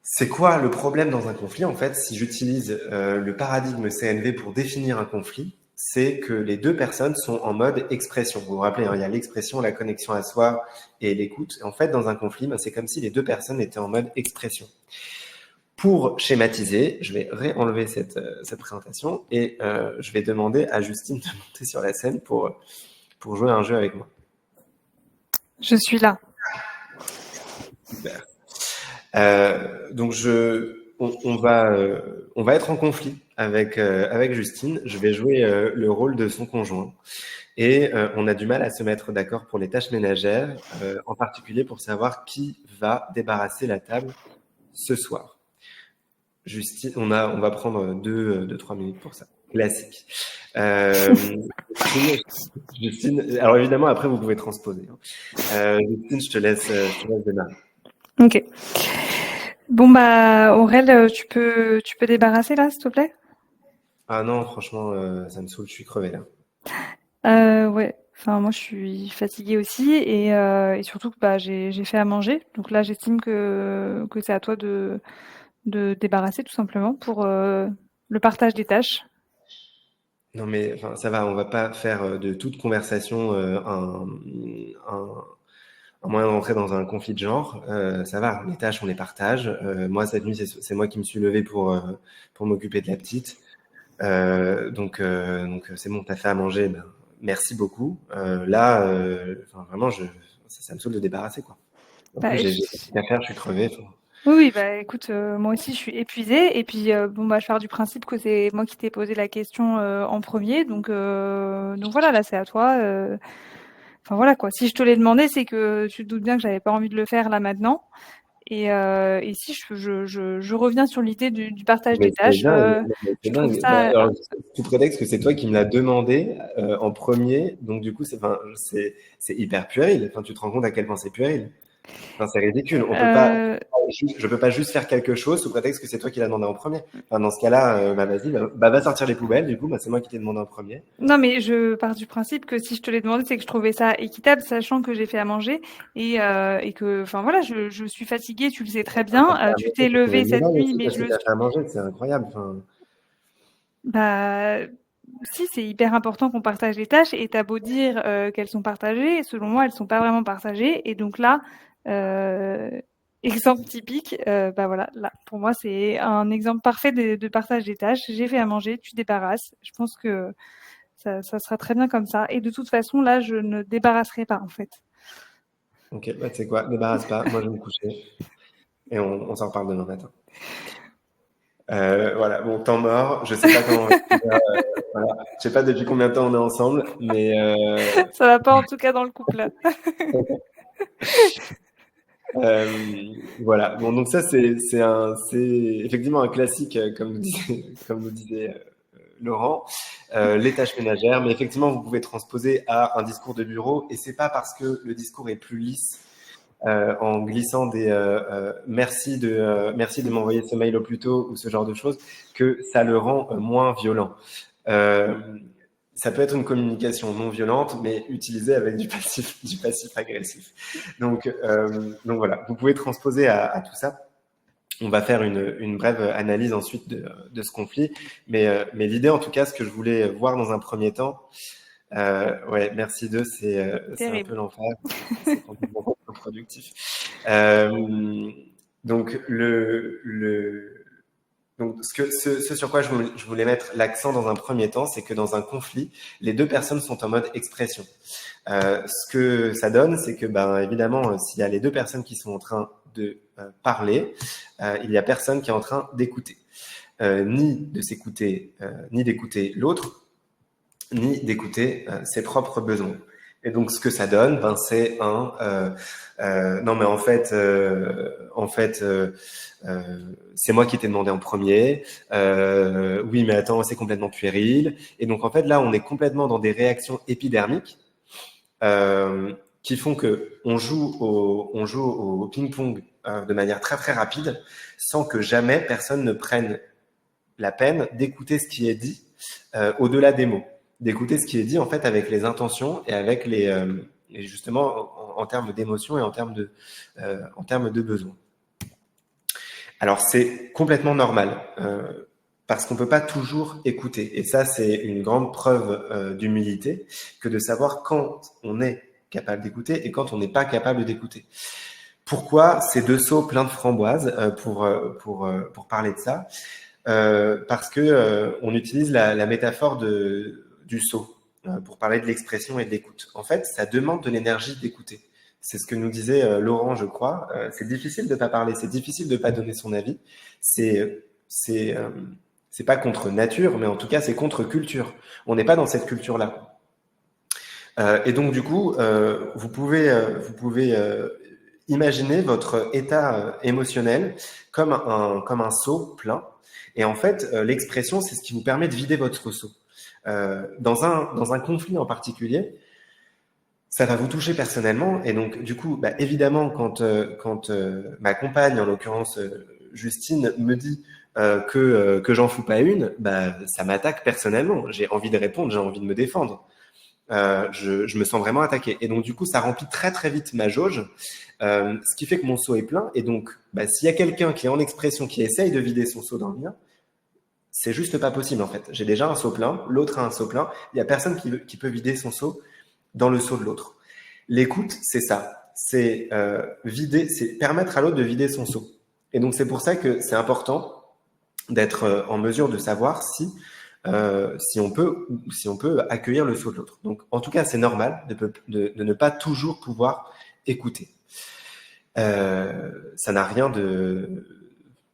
C'est quoi le problème dans un conflit? En fait, si j'utilise le paradigme CNV pour définir un conflit, c'est que les deux personnes sont en mode expression. Vous vous rappelez, il y a l'expression, la connexion à soi et l'écoute. En fait, dans un conflit, c'est comme si les deux personnes étaient en mode expression. Pour schématiser, je vais réenlever cette présentation et je vais demander à Justine de monter sur la scène pour jouer à un jeu avec moi. Je suis là. Super. Donc on va être en conflit avec Justine. Je vais jouer le rôle de son conjoint et on a du mal à se mettre d'accord pour les tâches ménagères, en particulier pour savoir qui va débarrasser la table ce soir. Justine, on va prendre 2-3 minutes pour ça. Classique. Justine, alors évidemment après vous pouvez transposer. Justine, je te laisse démarrer. Ok. Bon bah Aurel, tu peux débarrasser là, s'il te plaît? Ah non, franchement, ça me saoule, je suis crevé là. Ouais. Enfin moi je suis fatiguée aussi et surtout que bah j'ai fait à manger. Donc là j'estime que c'est à toi de débarrasser tout simplement pour le partage des tâches. Non mais enfin ça va, on va pas faire de toute conversation un moyen de rentrer dans un conflit de genre. Ça va, les tâches on les partage. Moi cette nuit c'est moi qui me suis levé pour m'occuper de la petite. Donc c'est bon, t'as fait à manger, ben, merci beaucoup. Là, enfin, vraiment ça me saoule de débarrasser quoi. En Bah, plus j'ai je- rien à faire, je suis crevé. Enfin, Oui, bah écoute, moi aussi je suis épuisée et puis bon bah je pars du principe que c'est moi qui t'ai posé la question en premier, donc voilà, là c'est à toi. Enfin voilà quoi. Si je te l'ai demandé, c'est que tu te doutes bien que j'avais pas envie de le faire là maintenant. Et si je reviens sur l'idée du partage mais des c'est tâches, dingue, mais je c'est trouve dingue. Bah, ça. alors, sous prétexte que c'est toi qui me l'as demandé en premier, donc du coup c'est hyper puéril. Enfin, tu te rends compte à quel point c'est puéril. Enfin, c'est ridicule. Euh, Je peux pas juste faire quelque chose sous prétexte que c'est toi qui l'as demandé en premier. Enfin, dans ce cas-là, bah vas-y, bah, va sortir les poubelles. Du coup, bah, c'est moi qui t'ai demandé en premier. Non, mais je pars du principe que si je te l'ai demandé, c'est que je trouvais ça équitable, sachant que j'ai fait à manger et que, enfin voilà, je suis fatiguée, tu le sais très Enfin, t'as bien. fait à Tu manger, t'es tu trouves levé une cette médaille nuit, aussi mais parce je que le t'as suis. fait à manger, c'est incroyable. Enfin, Bah, si, c'est hyper important qu'on partage les tâches et t'as beau dire qu'elles sont partagées, selon moi, elles sont pas vraiment partagées. Et donc là, euh, exemple typique, bah voilà, là, pour moi, c'est un exemple parfait de partage des tâches. J'ai fait à manger, tu débarrasses. Je pense que ça sera très bien comme ça. Et de toute façon, là, je ne débarrasserai pas, en fait. ok, bah tu sais quoi, débarrasse pas. Moi, je vais me coucher et on s'en reparle demain matin. Voilà, bon, temps mort. Je sais pas comment on va finir, voilà. Je sais pas depuis combien de temps on est ensemble, mais Ça va pas, en tout cas, dans le couple, là. voilà. Bon, donc ça c'est effectivement un classique, comme nous disait Laurent, les tâches ménagères. Mais effectivement, vous pouvez transposer à un discours de bureau, et c'est pas parce que le discours est plus lisse en glissant des merci de m'envoyer ce mail au plus tôt ou ce genre de choses que ça le rend moins violent. Euh, Ça peut être une communication non violente, mais utilisée avec du passif agressif. Donc voilà, vous pouvez transposer à tout ça. On va faire une brève analyse ensuite de ce conflit, mais l'idée en tout cas, ce que je voulais voir dans un premier temps, ouais, merci d'eux, c'est un peu Terrible. l'enfer, c'est complètement contre-productif. Euh, donc donc, ce sur quoi je voulais mettre l'accent dans un premier temps, c'est que dans un conflit, les deux personnes sont en mode expression. Ce que ça donne, c'est que, ben, évidemment, s'il y a les deux personnes qui sont en train de parler, il y a personne qui est en train d'écouter, ni de s'écouter, ni d'écouter l'autre, ni d'écouter ses propres besoins. Et donc, ce que ça donne, ben, c'est non, mais en fait, c'est moi qui t'ai demandé en premier. Oui, mais attends, c'est complètement puéril. Et donc, en fait, là, on est complètement dans des réactions épidermiques qui font que on joue au ping-pong de manière très très rapide, sans que jamais personne ne prenne la peine d'écouter ce qui est dit au-delà des mots, d'écouter ce qui est dit en fait avec les intentions et avec et justement en termes d'émotion et en termes de besoins. Alors c'est complètement normal parce qu'on peut pas toujours écouter et ça c'est une grande preuve d'humilité que de savoir quand on est capable d'écouter et quand on n'est pas capable d'écouter. Pourquoi ces deux seaux pleins de framboises pour parler de ça? Parce que on utilise la métaphore du seau pour parler de l'expression et de l'écoute. En fait, ça demande de l'énergie d'écouter. C'est ce que nous disait Laurent, je crois. C'est difficile de pas parler, c'est difficile de pas donner son avis. C'est pas contre nature, mais en tout cas, c'est contre culture. On n'est pas dans cette culture-là. Et donc, du coup, vous pouvez imaginer votre état émotionnel comme un seau plein. Et en fait, l'expression, c'est ce qui vous permet de vider votre seau. Dans un conflit en particulier, ça va vous toucher personnellement. Et donc, du coup, évidemment, quand ma compagne, en l'occurrence Justine, me dit que j'en fous pas une, ça m'attaque personnellement. J'ai envie de répondre, j'ai envie de me défendre. Je me sens vraiment attaqué. Et donc, du coup, ça remplit très, très vite ma jauge, ce qui fait que mon seau est plein. Et donc, s'il y a quelqu'un qui est en expression, qui essaye de vider son seau dans le mien, c'est juste pas possible, en fait. J'ai déjà un seau plein, l'autre a un seau plein. Il y a personne qui peut vider son seau dans le seau de l'autre. L'écoute, c'est ça. C'est vider, c'est permettre à l'autre de vider son seau. Et donc, c'est pour ça que c'est important d'être en mesure de savoir si on peut accueillir le seau de l'autre. Donc, en tout cas, c'est normal de ne pas toujours pouvoir écouter. Ça n'a rien de...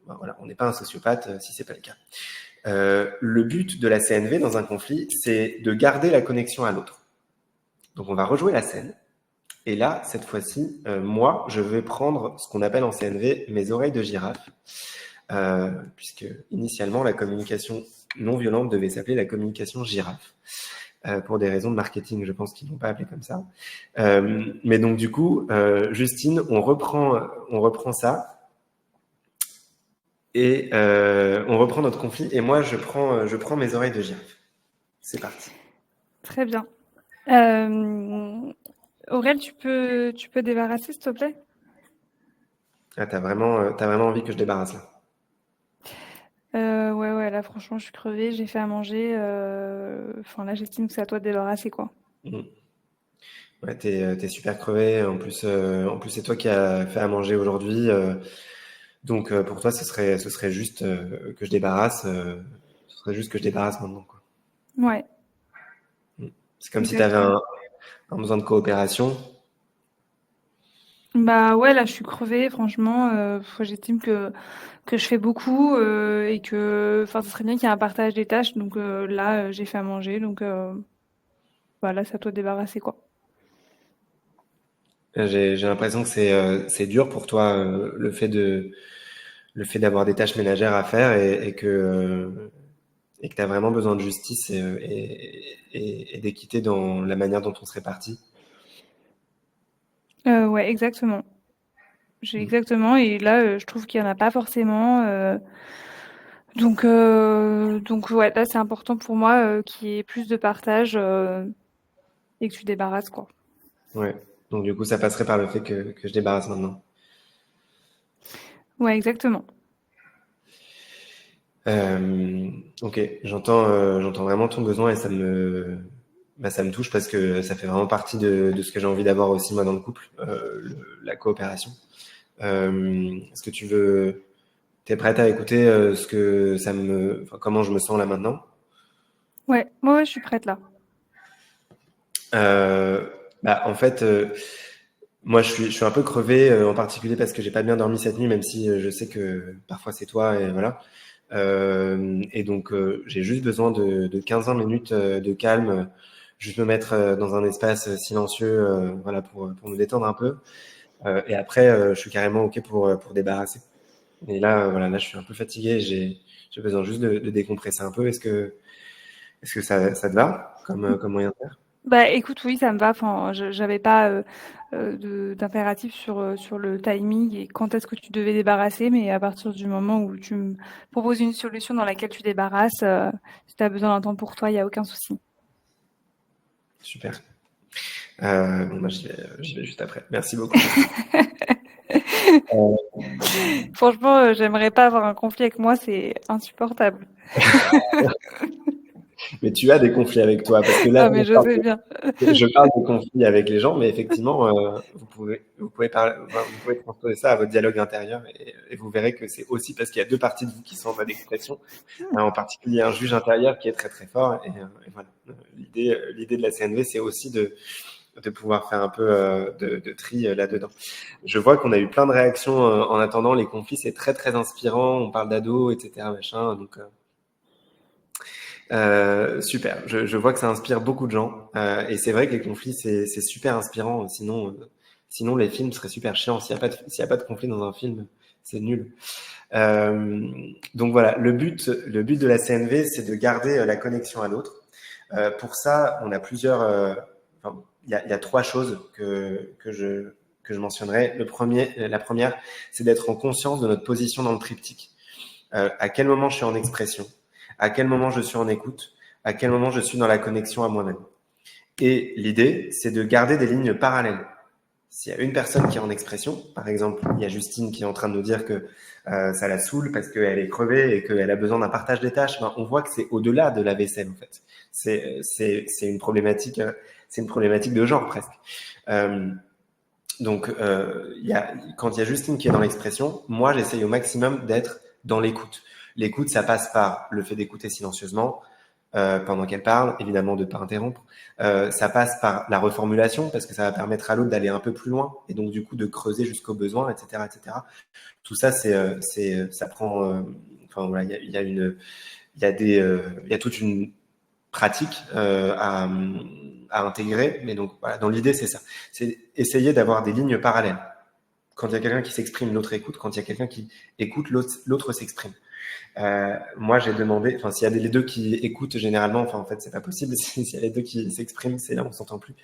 Voilà, on n'est pas un sociopathe si c'est pas le cas. Le but de la CNV dans un conflit, c'est de garder la connexion à l'autre. Donc, on va rejouer la scène. Et là, cette fois-ci, moi, je vais prendre ce qu'on appelle en CNV mes oreilles de girafe, puisque initialement, la communication non violente devait s'appeler la communication girafe. Pour des raisons de marketing, je pense qu'ils ne l'ont pas appelé comme ça. Mais donc, du coup, Justine, on reprend ça. Et on reprend notre conflit. Et moi, je prends mes oreilles de girafe. C'est parti. Très bien. Aurel, tu peux débarrasser, s'il te plaît? Ah, t'as vraiment envie que je débarrasse là. Ouais, là, franchement, je suis crevée, j'ai fait à manger. Là, j'estime que c'est à toi de débarrasser, quoi. Ouais, t'es super crevé. En plus, c'est toi qui as fait à manger aujourd'hui. Donc, pour toi, ce serait juste que je débarrasse. Ce serait juste que je débarrasse maintenant, quoi. Ouais. C'est comme si t'avais un besoin de coopération. Ouais, là, je suis crevée, franchement. J'estime que je fais beaucoup et que, ce serait bien qu'il y ait un partage des tâches. Donc là, j'ai fait à manger. Donc là, c'est à toi de débarrasser, quoi. J'ai l'impression que c'est dur pour toi le fait d'avoir des tâches ménagères à faire et que tu as vraiment besoin de justice et d'équité dans la manière dont on se répartit. Ouais, exactement. Exactement. Et là, je trouve qu'il n'y en a pas forcément. Donc ouais, là, c'est important pour moi qu'il y ait plus de partage et que tu débarrasses, quoi. Ouais. Donc du coup, ça passerait par le fait que je débarrasse maintenant. Ouais, exactement. Ok, j'entends vraiment ton besoin et ça me touche parce que ça fait vraiment partie de ce que j'ai envie d'avoir aussi moi dans le couple, la coopération. Est-ce que t'es prête à écouter comment je me sens là maintenant? Ouais, moi, je suis prête là. En fait, moi je suis un peu crevé, en particulier parce que j'ai pas bien dormi cette nuit, même si je sais que parfois c'est toi et voilà. Et donc j'ai juste besoin de 15-20 minutes de calme, juste me mettre dans un espace silencieux, voilà pour me détendre un peu. Et après, je suis carrément ok pour débarrasser. Et là, voilà, là je suis un peu fatigué, j'ai besoin juste de décompresser un peu. Est-ce que ça te va comme moyen de faire? Écoute, oui, ça me va. J'avais pas d'impératif sur le timing et quand est-ce que tu devais débarrasser, mais à partir du moment où tu me proposes une solution dans laquelle tu débarrasses, si tu as besoin d'un temps pour toi, il n'y a aucun souci. Super. J'y vais juste après. Merci beaucoup. Franchement, j'aimerais pas avoir un conflit avec moi, c'est insupportable. Mais tu as des conflits avec toi, parce que là, mais je sais bien. je parle de conflits avec les gens, mais effectivement, vous pouvez transposer ça à votre dialogue intérieur et vous verrez que c'est aussi parce qu'il y a deux parties de vous qui sont en mode expression, en particulier un juge intérieur qui est très très fort. Et voilà, l'idée de la CNV, c'est aussi de pouvoir faire un peu de tri là-dedans. Je vois qu'on a eu plein de réactions en attendant. Les conflits, c'est très, très inspirant. On parle d'ados, etc. Machin, donc, super. Je vois que ça inspire beaucoup de gens. Et c'est vrai que les conflits, c'est super inspirant. Sinon, les films seraient super chiants. S'il y a pas de conflit dans un film, c'est nul. Donc voilà, le but de la CNV, c'est de garder la connexion à l'autre. Pour ça, on a il y a 3 choses que je mentionnerai. La première, c'est d'être en conscience de notre position dans le triptyque. À quel moment je suis en expression, à quel moment je suis en écoute, à quel moment je suis dans la connexion à moi-même. Et l'idée, c'est de garder des lignes parallèles. S'il y a une personne qui est en expression, par exemple, il y a Justine qui est en train de nous dire que ça la saoule parce qu'elle est crevée et qu'elle a besoin d'un partage des tâches, on voit que c'est au-delà de la vaisselle, en fait. C'est une problématique de genre, presque. Donc, quand il y a Justine qui est dans l'expression, moi, j'essaye au maximum d'être dans l'écoute. L'écoute, ça passe par le fait d'écouter silencieusement pendant qu'elle parle, évidemment de ne pas interrompre. Ça passe par la reformulation, parce que ça va permettre à l'autre d'aller un peu plus loin, et donc du coup de creuser jusqu'au besoin, etc., etc. Tout ça, ça prend. Enfin voilà, il y a toute une pratique à intégrer, mais donc voilà, dans l'idée, c'est ça. C'est essayer d'avoir des lignes parallèles. Quand il y a quelqu'un qui s'exprime, l'autre écoute. Quand il y a quelqu'un qui écoute, l'autre s'exprime. Moi, j'ai demandé, s'il y a les deux qui écoutent généralement, en fait, c'est pas possible. S'il y a les deux qui s'expriment, c'est là, on s'entend plus.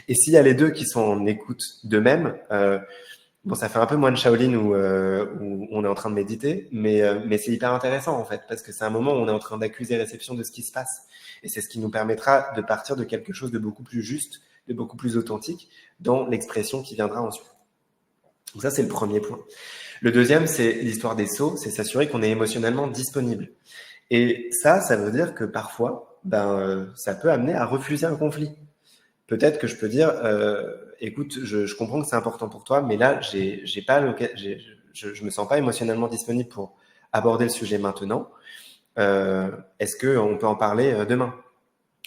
Et s'il y a les deux qui sont en écoute d'eux-mêmes, ça fait un peu moine Shaolin où on est en train de méditer, mais c'est hyper intéressant, en fait, parce que c'est un moment où on est en train d'accuser réception de ce qui se passe. Et c'est ce qui nous permettra de partir de quelque chose de beaucoup plus juste, de beaucoup plus authentique dans l'expression qui viendra ensuite. Donc ça, c'est le premier point. Le deuxième, c'est l'histoire des sauts, c'est s'assurer qu'on est émotionnellement disponible. Et ça veut dire que parfois, ça peut amener à refuser un conflit. Peut-être que je peux dire, écoute, je comprends que c'est important pour toi, mais là, je me sens pas émotionnellement disponible pour aborder le sujet maintenant. Est-ce qu'on peut en parler demain ?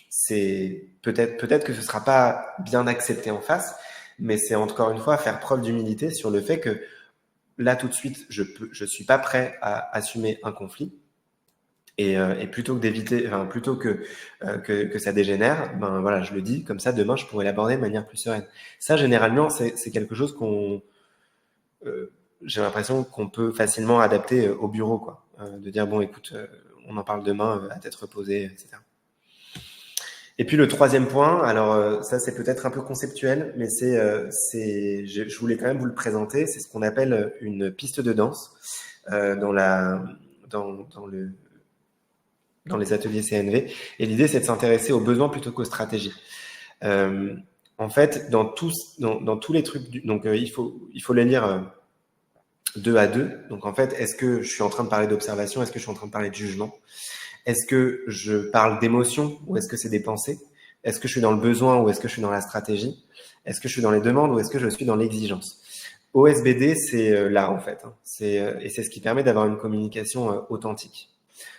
C'est peut-être que ce sera pas bien accepté en face, mais c'est encore une fois faire preuve d'humilité sur le fait que là tout de suite je suis pas prêt à assumer un conflit et plutôt que ça dégénère, voilà, je le dis comme ça, demain je pourrais l'aborder de manière plus sereine. Ça généralement c'est quelque chose j'ai l'impression qu'on peut facilement adapter au bureau, quoi, de dire bon écoute, on en parle demain à tête reposée, etc. Et puis le troisième point, alors ça c'est peut-être un peu conceptuel, mais je voulais quand même vous le présenter. C'est ce qu'on appelle une piste de danse dans les ateliers CNV. Et l'idée c'est de s'intéresser aux besoins plutôt qu'aux stratégies. En fait, dans tous les trucs, donc il faut les lire 2 à 2. Donc en fait, est-ce que je suis en train de parler d'observation? Est-ce que je suis en train de parler de jugement? Est-ce que je parle d'émotion ou est-ce que c'est des pensées? Est-ce que je suis dans le besoin ou est-ce que je suis dans la stratégie? Est-ce que je suis dans les demandes ou est-ce que je suis dans l'exigence? OSBD, c'est là en fait. Et c'est ce qui permet d'avoir une communication authentique.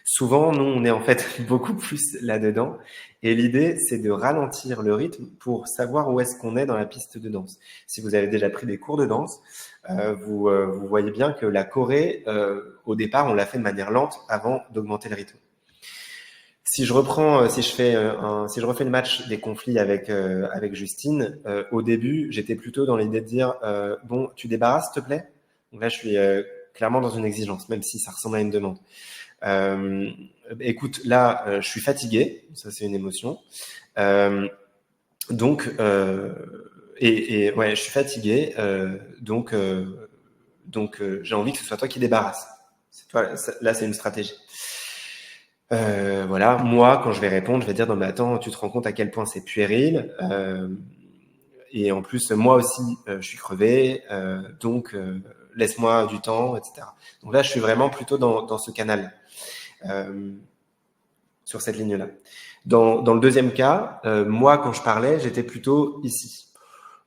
Souvent, nous, on est en fait beaucoup plus là-dedans. Et l'idée, c'est de ralentir le rythme pour savoir où est-ce qu'on est dans la piste de danse. Si vous avez déjà pris des cours de danse, vous voyez bien que la choré, au départ, on l'a fait de manière lente avant d'augmenter le rythme. Si je refais le match des conflits avec Justine, au début, j'étais plutôt dans l'idée de dire bon, tu débarrasses, s'il te plaît. Donc là, je suis clairement dans une exigence, même si ça ressemble à une demande. Écoute, là, je suis fatigué, ça c'est une émotion. Donc, je suis fatigué, donc j'ai envie que ce soit toi qui débarrasses. Là, c'est une stratégie. Voilà, moi, quand je vais répondre, je vais dire non mais attends, tu te rends compte à quel point c'est puéril, et en plus moi aussi je suis crevé, donc laisse-moi du temps, etc. Donc là, je suis vraiment plutôt dans ce canal, sur cette ligne-là. Dans le deuxième cas, moi quand je parlais, j'étais plutôt ici.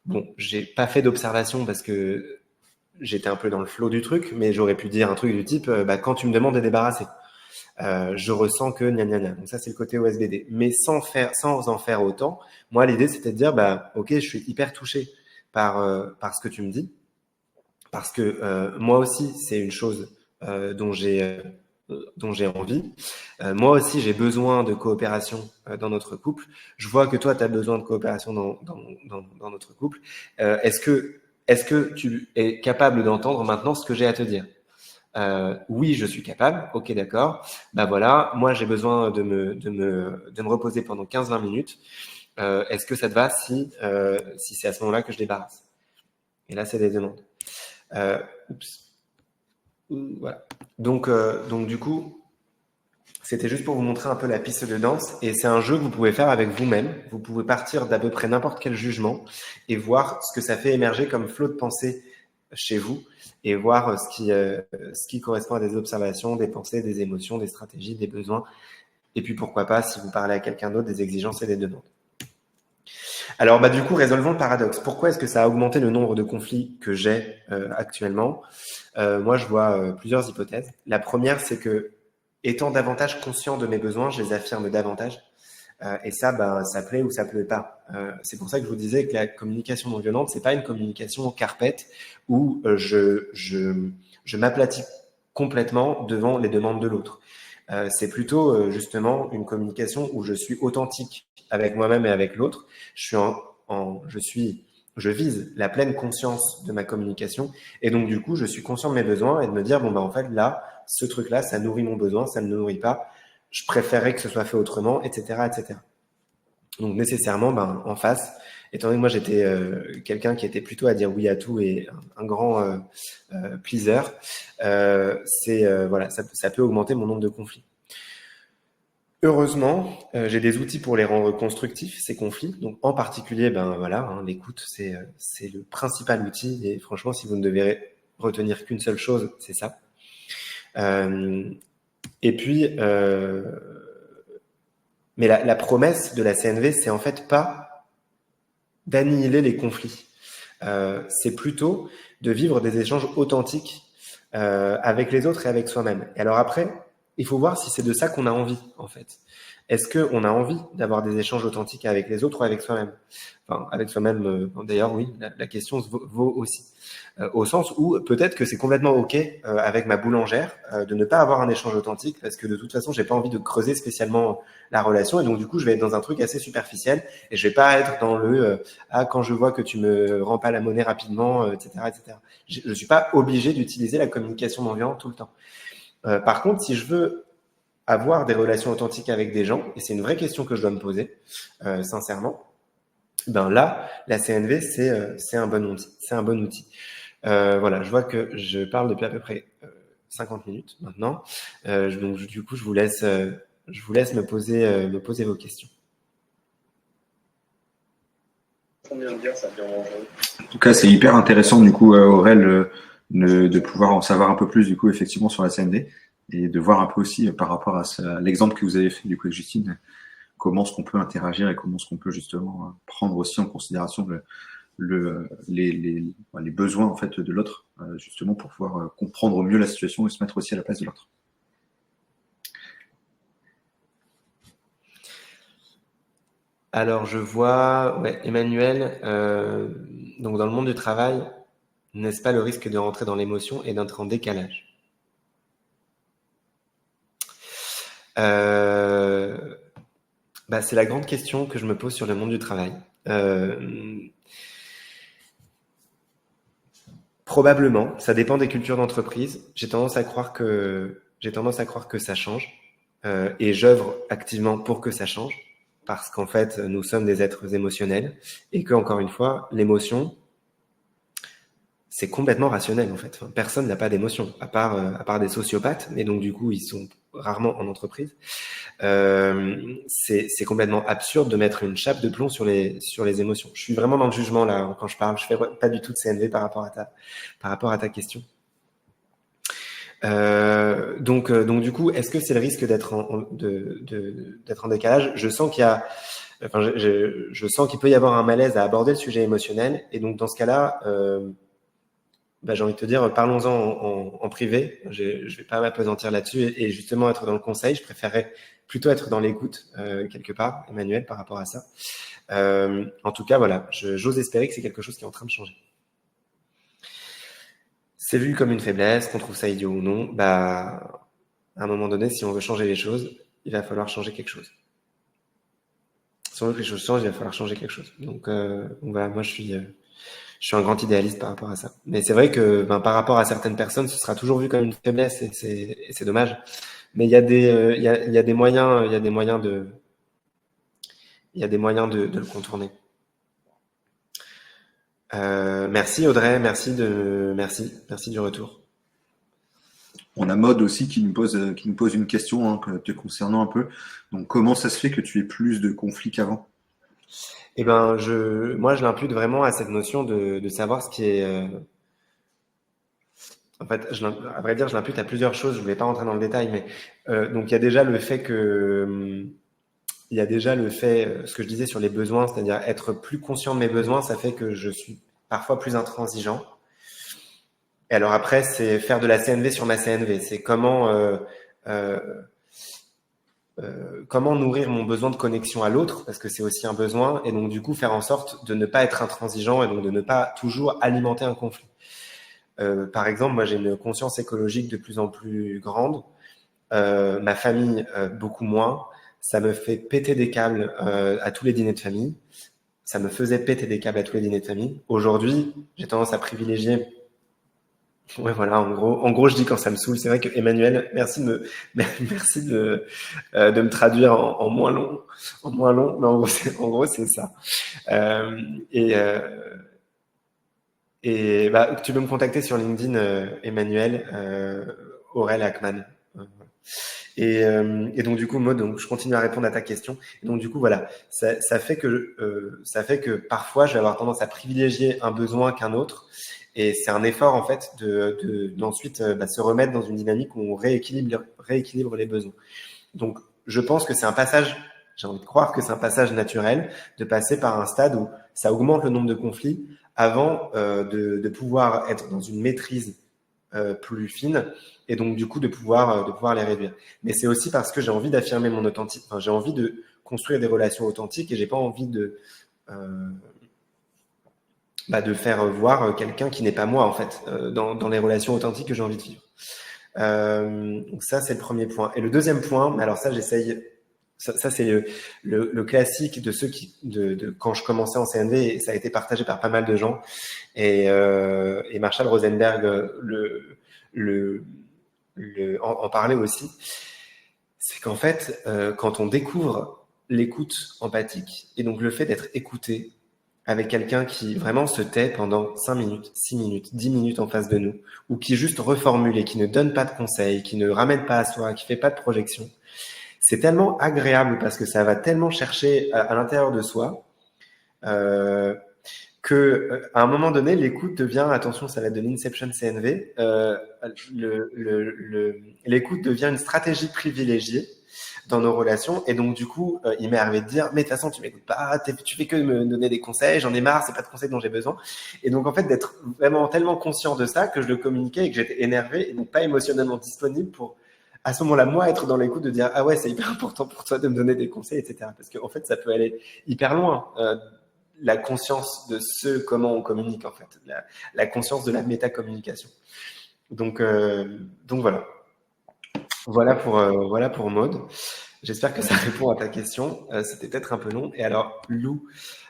Bon, j'ai pas fait d'observation parce que j'étais un peu dans le flow du truc, mais j'aurais pu dire un truc du type quand tu me demandes de débarrasser. je ressens que gna gna gna. Donc ça, c'est le côté OSBD. Mais sans en faire autant, moi, l'idée, c'était de dire, ok, je suis hyper touché par ce que tu me dis, parce que moi aussi, c'est une chose dont j'ai envie. Moi aussi, j'ai besoin de coopération dans notre couple. Je vois que toi, tu as besoin de coopération dans notre couple. Est-ce que tu es capable d'entendre maintenant ce que j'ai à te dire? Oui, je suis capable. Ok, d'accord. Voilà, moi j'ai besoin de me reposer pendant 15-20 minutes. Est-ce que ça te va si c'est à ce moment-là que je débarrasse? Et là, c'est des demandes. Voilà. Donc du coup, c'était juste pour vous montrer un peu la piste de danse. Et c'est un jeu que vous pouvez faire avec vous-même. Vous pouvez partir d'à peu près n'importe quel jugement et voir ce que ça fait émerger comme flot de pensée chez vous et voir ce qui correspond à des observations, des pensées, des émotions, des stratégies, des besoins. Et puis pourquoi pas, si vous parlez à quelqu'un d'autre, des exigences et des demandes. Alors du coup, résolvons le paradoxe. Pourquoi est-ce que ça a augmenté le nombre de conflits que j'ai actuellement? Moi, je vois plusieurs hypothèses. La première, c'est que étant davantage conscient de mes besoins, je les affirme davantage. Et ça, ça plaît ou ça plaît pas. C'est pour ça que je vous disais que la communication non violente, c'est pas une communication carpette où je m'aplatis complètement devant les demandes de l'autre. C'est plutôt justement une communication où je suis authentique avec moi-même et avec l'autre. Je vise la pleine conscience de ma communication et donc du coup, je suis conscient de mes besoins et de me dire en fait là, ce truc-là, ça nourrit mon besoin, ça ne me nourrit pas. Je préférerais que ce soit fait autrement, etc., etc. Donc nécessairement, en face, étant donné que moi j'étais quelqu'un qui était plutôt à dire oui à tout et un grand pleaser, voilà, ça peut augmenter mon nombre de conflits. Heureusement, j'ai des outils pour les rendre constructifs, ces conflits. Donc en particulier, voilà, l'écoute, c'est le principal outil. Et franchement, si vous ne devez retenir qu'une seule chose, c'est ça. Et puis, mais la promesse de la CNV, c'est en fait pas d'annihiler les conflits. C'est plutôt de vivre des échanges authentiques avec les autres et avec soi-même. Et alors après, il faut voir si c'est de ça qu'on a envie, en fait. Est-ce qu'on a envie d'avoir des échanges authentiques avec les autres ou avec soi-même? Enfin, avec soi-même, d'ailleurs, oui, la question vaut aussi. Au sens où peut-être que c'est complètement OK avec ma boulangère de ne pas avoir un échange authentique parce que de toute façon, j'ai pas envie de creuser spécialement la relation et donc du coup, je vais être dans un truc assez superficiel et je vais pas être dans le quand je vois que tu me rends pas la monnaie rapidement, etc., etc. Je suis pas obligé d'utiliser la communication non violente tout le temps. Par contre, si je veux avoir des relations authentiques avec des gens, et c'est une vraie question que je dois me poser, sincèrement, là, la CNV, c'est un bon outil. C'est un bon outil. Voilà, je vois que je parle depuis à peu près 50 minutes maintenant. Donc, du coup, je vous laisse me poser vos questions. En tout cas, c'est hyper intéressant du coup, Aurel, de pouvoir en savoir un peu plus du coup effectivement sur la CNV et de voir un peu aussi par rapport à l'exemple que vous avez fait du coup avec Justine, comment est-ce qu'on peut interagir et comment est-ce qu'on peut justement prendre aussi en considération les besoins en fait de l'autre, justement pour pouvoir comprendre mieux la situation et se mettre aussi à la place de l'autre. Alors, je vois, Emmanuel, donc dans le monde du travail, n'est-ce pas le risque de rentrer dans l'émotion et d'être en décalage? C'est la grande question que je me pose sur le monde du travail. Probablement, ça dépend des cultures d'entreprise. J'ai tendance à croire que ça change et j'œuvre activement pour que ça change parce qu'en fait, nous sommes des êtres émotionnels et que, encore une fois, l'émotion, c'est complètement rationnel en fait. Enfin, personne n'a pas d'émotion, à part des sociopathes, mais donc du coup, ils sont rarement en entreprise. C'est complètement absurde de mettre une chape de plomb sur les émotions. Je suis vraiment dans le jugement là quand je parle. Je fais pas du tout de CNV par rapport à ta question. Donc du coup, est-ce que c'est le risque d'être en décalage? Je sens qu'il y a, je sens qu'il peut y avoir un malaise à aborder le sujet émotionnel, et donc dans ce cas-là, j'ai envie de te dire, parlons-en en privé. Je vais pas m'appesantir là-dessus et justement être dans le conseil. Je préférerais plutôt être dans l'écoute quelque part, Emmanuel, par rapport à ça. En tout cas, voilà, j'ose espérer que c'est quelque chose qui est en train de changer. C'est vu comme une faiblesse, qu'on trouve ça idiot ou non. À un moment donné, si on veut changer les choses, il va falloir changer quelque chose. Si on veut que les choses changent, il va falloir changer quelque chose. Donc voilà, moi je suis un grand idéaliste par rapport à ça. Mais c'est vrai que par rapport à certaines personnes, ce sera toujours vu comme une faiblesse et c'est dommage. Mais il y a des moyens, il y a des moyens de le contourner. Merci Audrey, merci du retour. On a Maud aussi qui nous pose une question te concernant un peu. Donc, comment ça se fait que tu aies plus de conflits qu'avant? Eh ben, moi, je l'impute vraiment à cette notion de savoir ce qui est. En fait, à vrai dire, je l'impute à plusieurs choses. Je voulais pas rentrer dans le détail, mais donc il y a déjà le fait ce que je disais sur les besoins, c'est-à-dire être plus conscient de mes besoins, ça fait que je suis parfois plus intransigeant. Et alors après, c'est faire de la CNV sur ma CNV. C'est comment nourrir mon besoin de connexion à l'autre, parce que c'est aussi un besoin, et donc du coup faire en sorte de ne pas être intransigeant et donc de ne pas toujours alimenter un conflit. Par exemple, moi j'ai une conscience écologique de plus en plus grande, ma famille beaucoup moins. Ça me fait péter des câbles à tous les dîners de famille. Ça me faisait péter des câbles à tous les dîners de famille. Aujourd'hui, j'ai tendance à privilégier. Ouais, voilà. En gros, je dis quand ça me saoule. C'est vrai que Emmanuel, merci de me traduire en moins long, Mais en gros, c'est ça. Tu peux me contacter sur LinkedIn, Emmanuel Aurel Ackman. Et donc du coup, Maud, donc je continue à répondre à ta question. Et donc du coup, voilà, ça fait que parfois, je vais avoir tendance à privilégier un besoin qu'un autre. Et c'est un effort en fait d'ensuite se remettre dans une dynamique où on rééquilibre les besoins. Donc, je pense que c'est un passage. J'ai envie de croire que c'est un passage naturel de passer par un stade où ça augmente le nombre de conflits avant de pouvoir être dans une maîtrise plus fine et donc du coup de pouvoir les réduire. Mais c'est aussi parce que j'ai envie d'affirmer mon authentique. Enfin, j'ai envie de construire des relations authentiques et j'ai pas envie de faire voir quelqu'un qui n'est pas moi en fait dans les relations authentiques que j'ai envie de vivre. Donc ça c'est le premier point. Et le deuxième point, alors ça j'essaye. Ça c'est le classique de ceux de quand je commençais en CNV et ça a été partagé par pas mal de gens et Marshall Rosenberg en parlait aussi. C'est qu'en fait quand on découvre l'écoute empathique et donc le fait d'être écouté avec quelqu'un qui vraiment se tait pendant 5 minutes, 6 minutes, 10 minutes en face de nous ou qui juste reformule et qui ne donne pas de conseils, qui ne ramène pas à soi, qui fait pas de projection. C'est tellement agréable parce que ça va tellement chercher à l'intérieur de soi que à un moment donné, l'écoute devient, attention, ça va être de l'Inception CNV, l'écoute devient une stratégie privilégiée dans nos relations et donc du coup, il m'est arrivé de dire mais de toute façon tu m'écoutes pas, tu fais que me donner des conseils, j'en ai marre, c'est pas de conseils dont j'ai besoin. Et donc en fait d'être vraiment tellement conscient de ça que je le communiquais et que j'étais énervé et donc pas émotionnellement disponible pour à ce moment-là, moi, être dans l'écoute de dire ah ouais, c'est hyper important pour toi de me donner des conseils, etc. Parce qu'en fait, ça peut aller hyper loin. La conscience de comment on communique, en fait, la conscience de la métacommunication. Donc voilà. Voilà pour Maud. J'espère que ça répond à ta question. C'était peut-être un peu long. Et alors, Lou,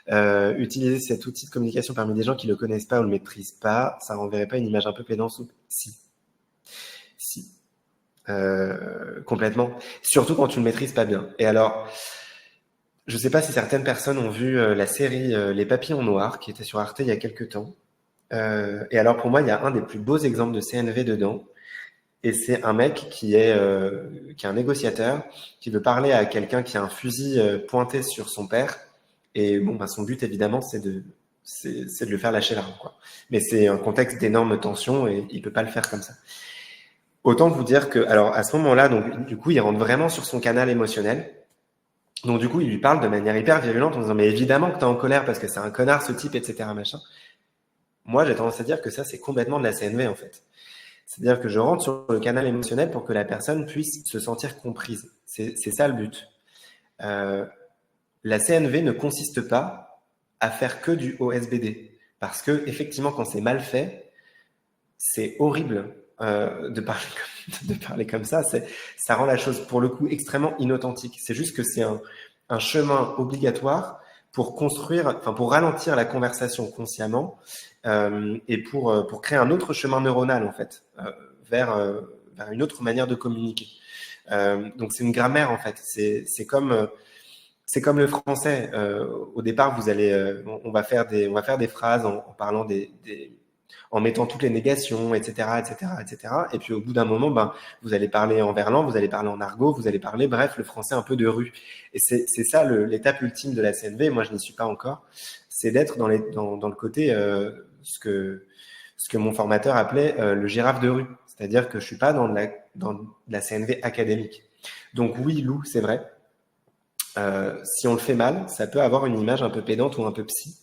utiliser cet outil de communication parmi des gens qui le connaissent pas ou le maîtrisent pas, ça renverrait pas une image un peu pédante ou... Si. Complètement. Surtout quand tu ne le maîtrises pas bien. Et alors, je ne sais pas si certaines personnes ont vu la série Les Papillons Noirs qui était sur Arte il y a quelques temps. Et alors pour moi, il y a un des plus beaux exemples de CNV dedans. Et c'est un mec qui est un négociateur, qui veut parler à quelqu'un qui a un fusil pointé sur son père. Et bon, son but évidemment, c'est de lui faire lâcher l'arme, quoi. Mais c'est un contexte d'énorme tension et il peut pas le faire comme ça. Autant vous dire que, alors à ce moment-là, donc du coup, il rentre vraiment sur son canal émotionnel. Donc du coup, il lui parle de manière hyper virulente en disant mais évidemment que t'es en colère parce que c'est un connard ce type, etc. machin. moi, j'ai tendance à dire que ça, c'est complètement de la CNV, en fait. C'est-à-dire que je rentre sur le canal émotionnel pour que la personne puisse se sentir comprise. C'est ça le but. La CNV ne consiste pas à faire que du OSBD. Parce que, effectivement, quand c'est mal fait, c'est horrible de parler comme ça. Ça rend la chose, pour le coup, extrêmement inauthentique. C'est juste que c'est un chemin obligatoire pour pour ralentir la conversation consciemment et pour créer un autre chemin neuronal, en fait, vers une autre manière de communiquer. Donc, c'est une grammaire, en fait. C'est comme le français. Au départ, on va faire des phrases en parlant en mettant toutes les négations, etc., etc., etc. Et puis, au bout d'un moment, vous allez parler en verlan, vous allez parler en argot, vous allez parler, bref, le français un peu de rue. Et c'est ça l'étape ultime de la CNV. Moi, je n'y suis pas encore. C'est d'être dans le côté, ce que mon formateur appelait le girafe de rue. C'est-à-dire que je suis pas dans la CNV académique. Donc oui, Lou, c'est vrai. Si on le fait mal, ça peut avoir une image un peu pédante ou un peu psy.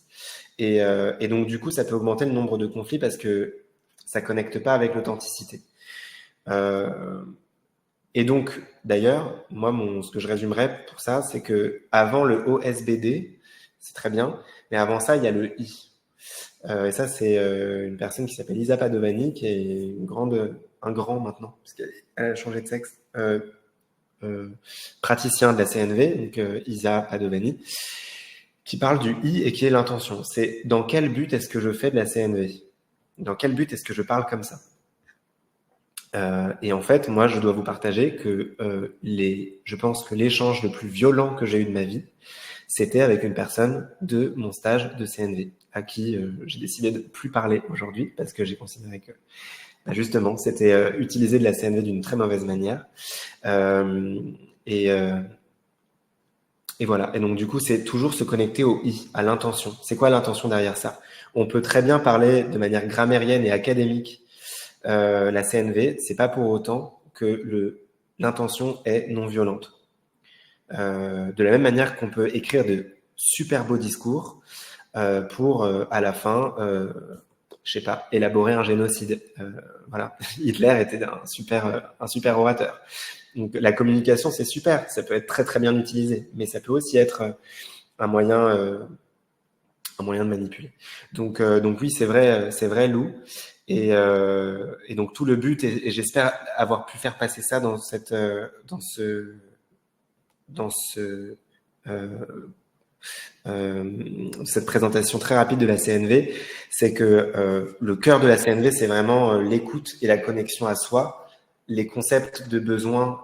Et donc, du coup, ça peut augmenter le nombre de conflits parce que ça connecte pas avec l'authenticité. Et donc, d'ailleurs, moi, ce que je résumerais pour ça, c'est que avant le OSBD, c'est très bien, mais avant ça, il y a le I. Et ça, c'est une personne qui s'appelle Isa Padovani, qui est un grand maintenant, parce qu'elle a changé de sexe, praticien de la CNV, donc Isa Padovani, qui parle du I et qui est l'intention. C'est dans quel but est-ce que je fais de la CNV? Dans quel but est-ce que je parle comme ça? Et en fait, moi, je dois vous partager que je pense que l'échange le plus violent que j'ai eu de ma vie, c'était avec une personne de mon stage de CNV, à qui j'ai décidé de plus parler aujourd'hui, parce que j'ai considéré que, justement, c'était utiliser de la CNV d'une très mauvaise manière. Et voilà. Et donc, du coup, c'est toujours se connecter au I, à l'intention. C'est quoi l'intention derrière ça? On peut très bien parler de manière grammairienne et académique la CNV. C'est pas pour autant que l'intention est non violente. De la même manière qu'on peut écrire de super beaux discours pour, à la fin, je sais pas, élaborer un génocide. Voilà. Hitler était un super orateur. Donc, la communication, c'est super. Ça peut être très, très bien utilisé. Mais ça peut aussi être un moyen de manipuler. Donc oui, c'est vrai, Lou. Et donc, tout le but, et j'espère avoir pu faire passer ça dans cette présentation très rapide de la CNV, c'est que le cœur de la CNV, c'est vraiment l'écoute et la connexion à soi, les concepts de besoin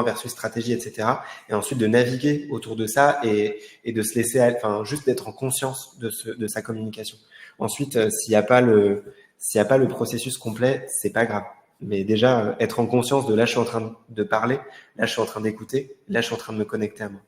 versus stratégie, etc. Et ensuite de naviguer autour de ça et de se laisser, juste d'être en conscience de sa communication. Ensuite, s'il n'y a pas le processus complet, c'est pas grave. Mais déjà, être en conscience de là, je suis en train de parler, là, je suis en train d'écouter, là, je suis en train de me connecter à moi.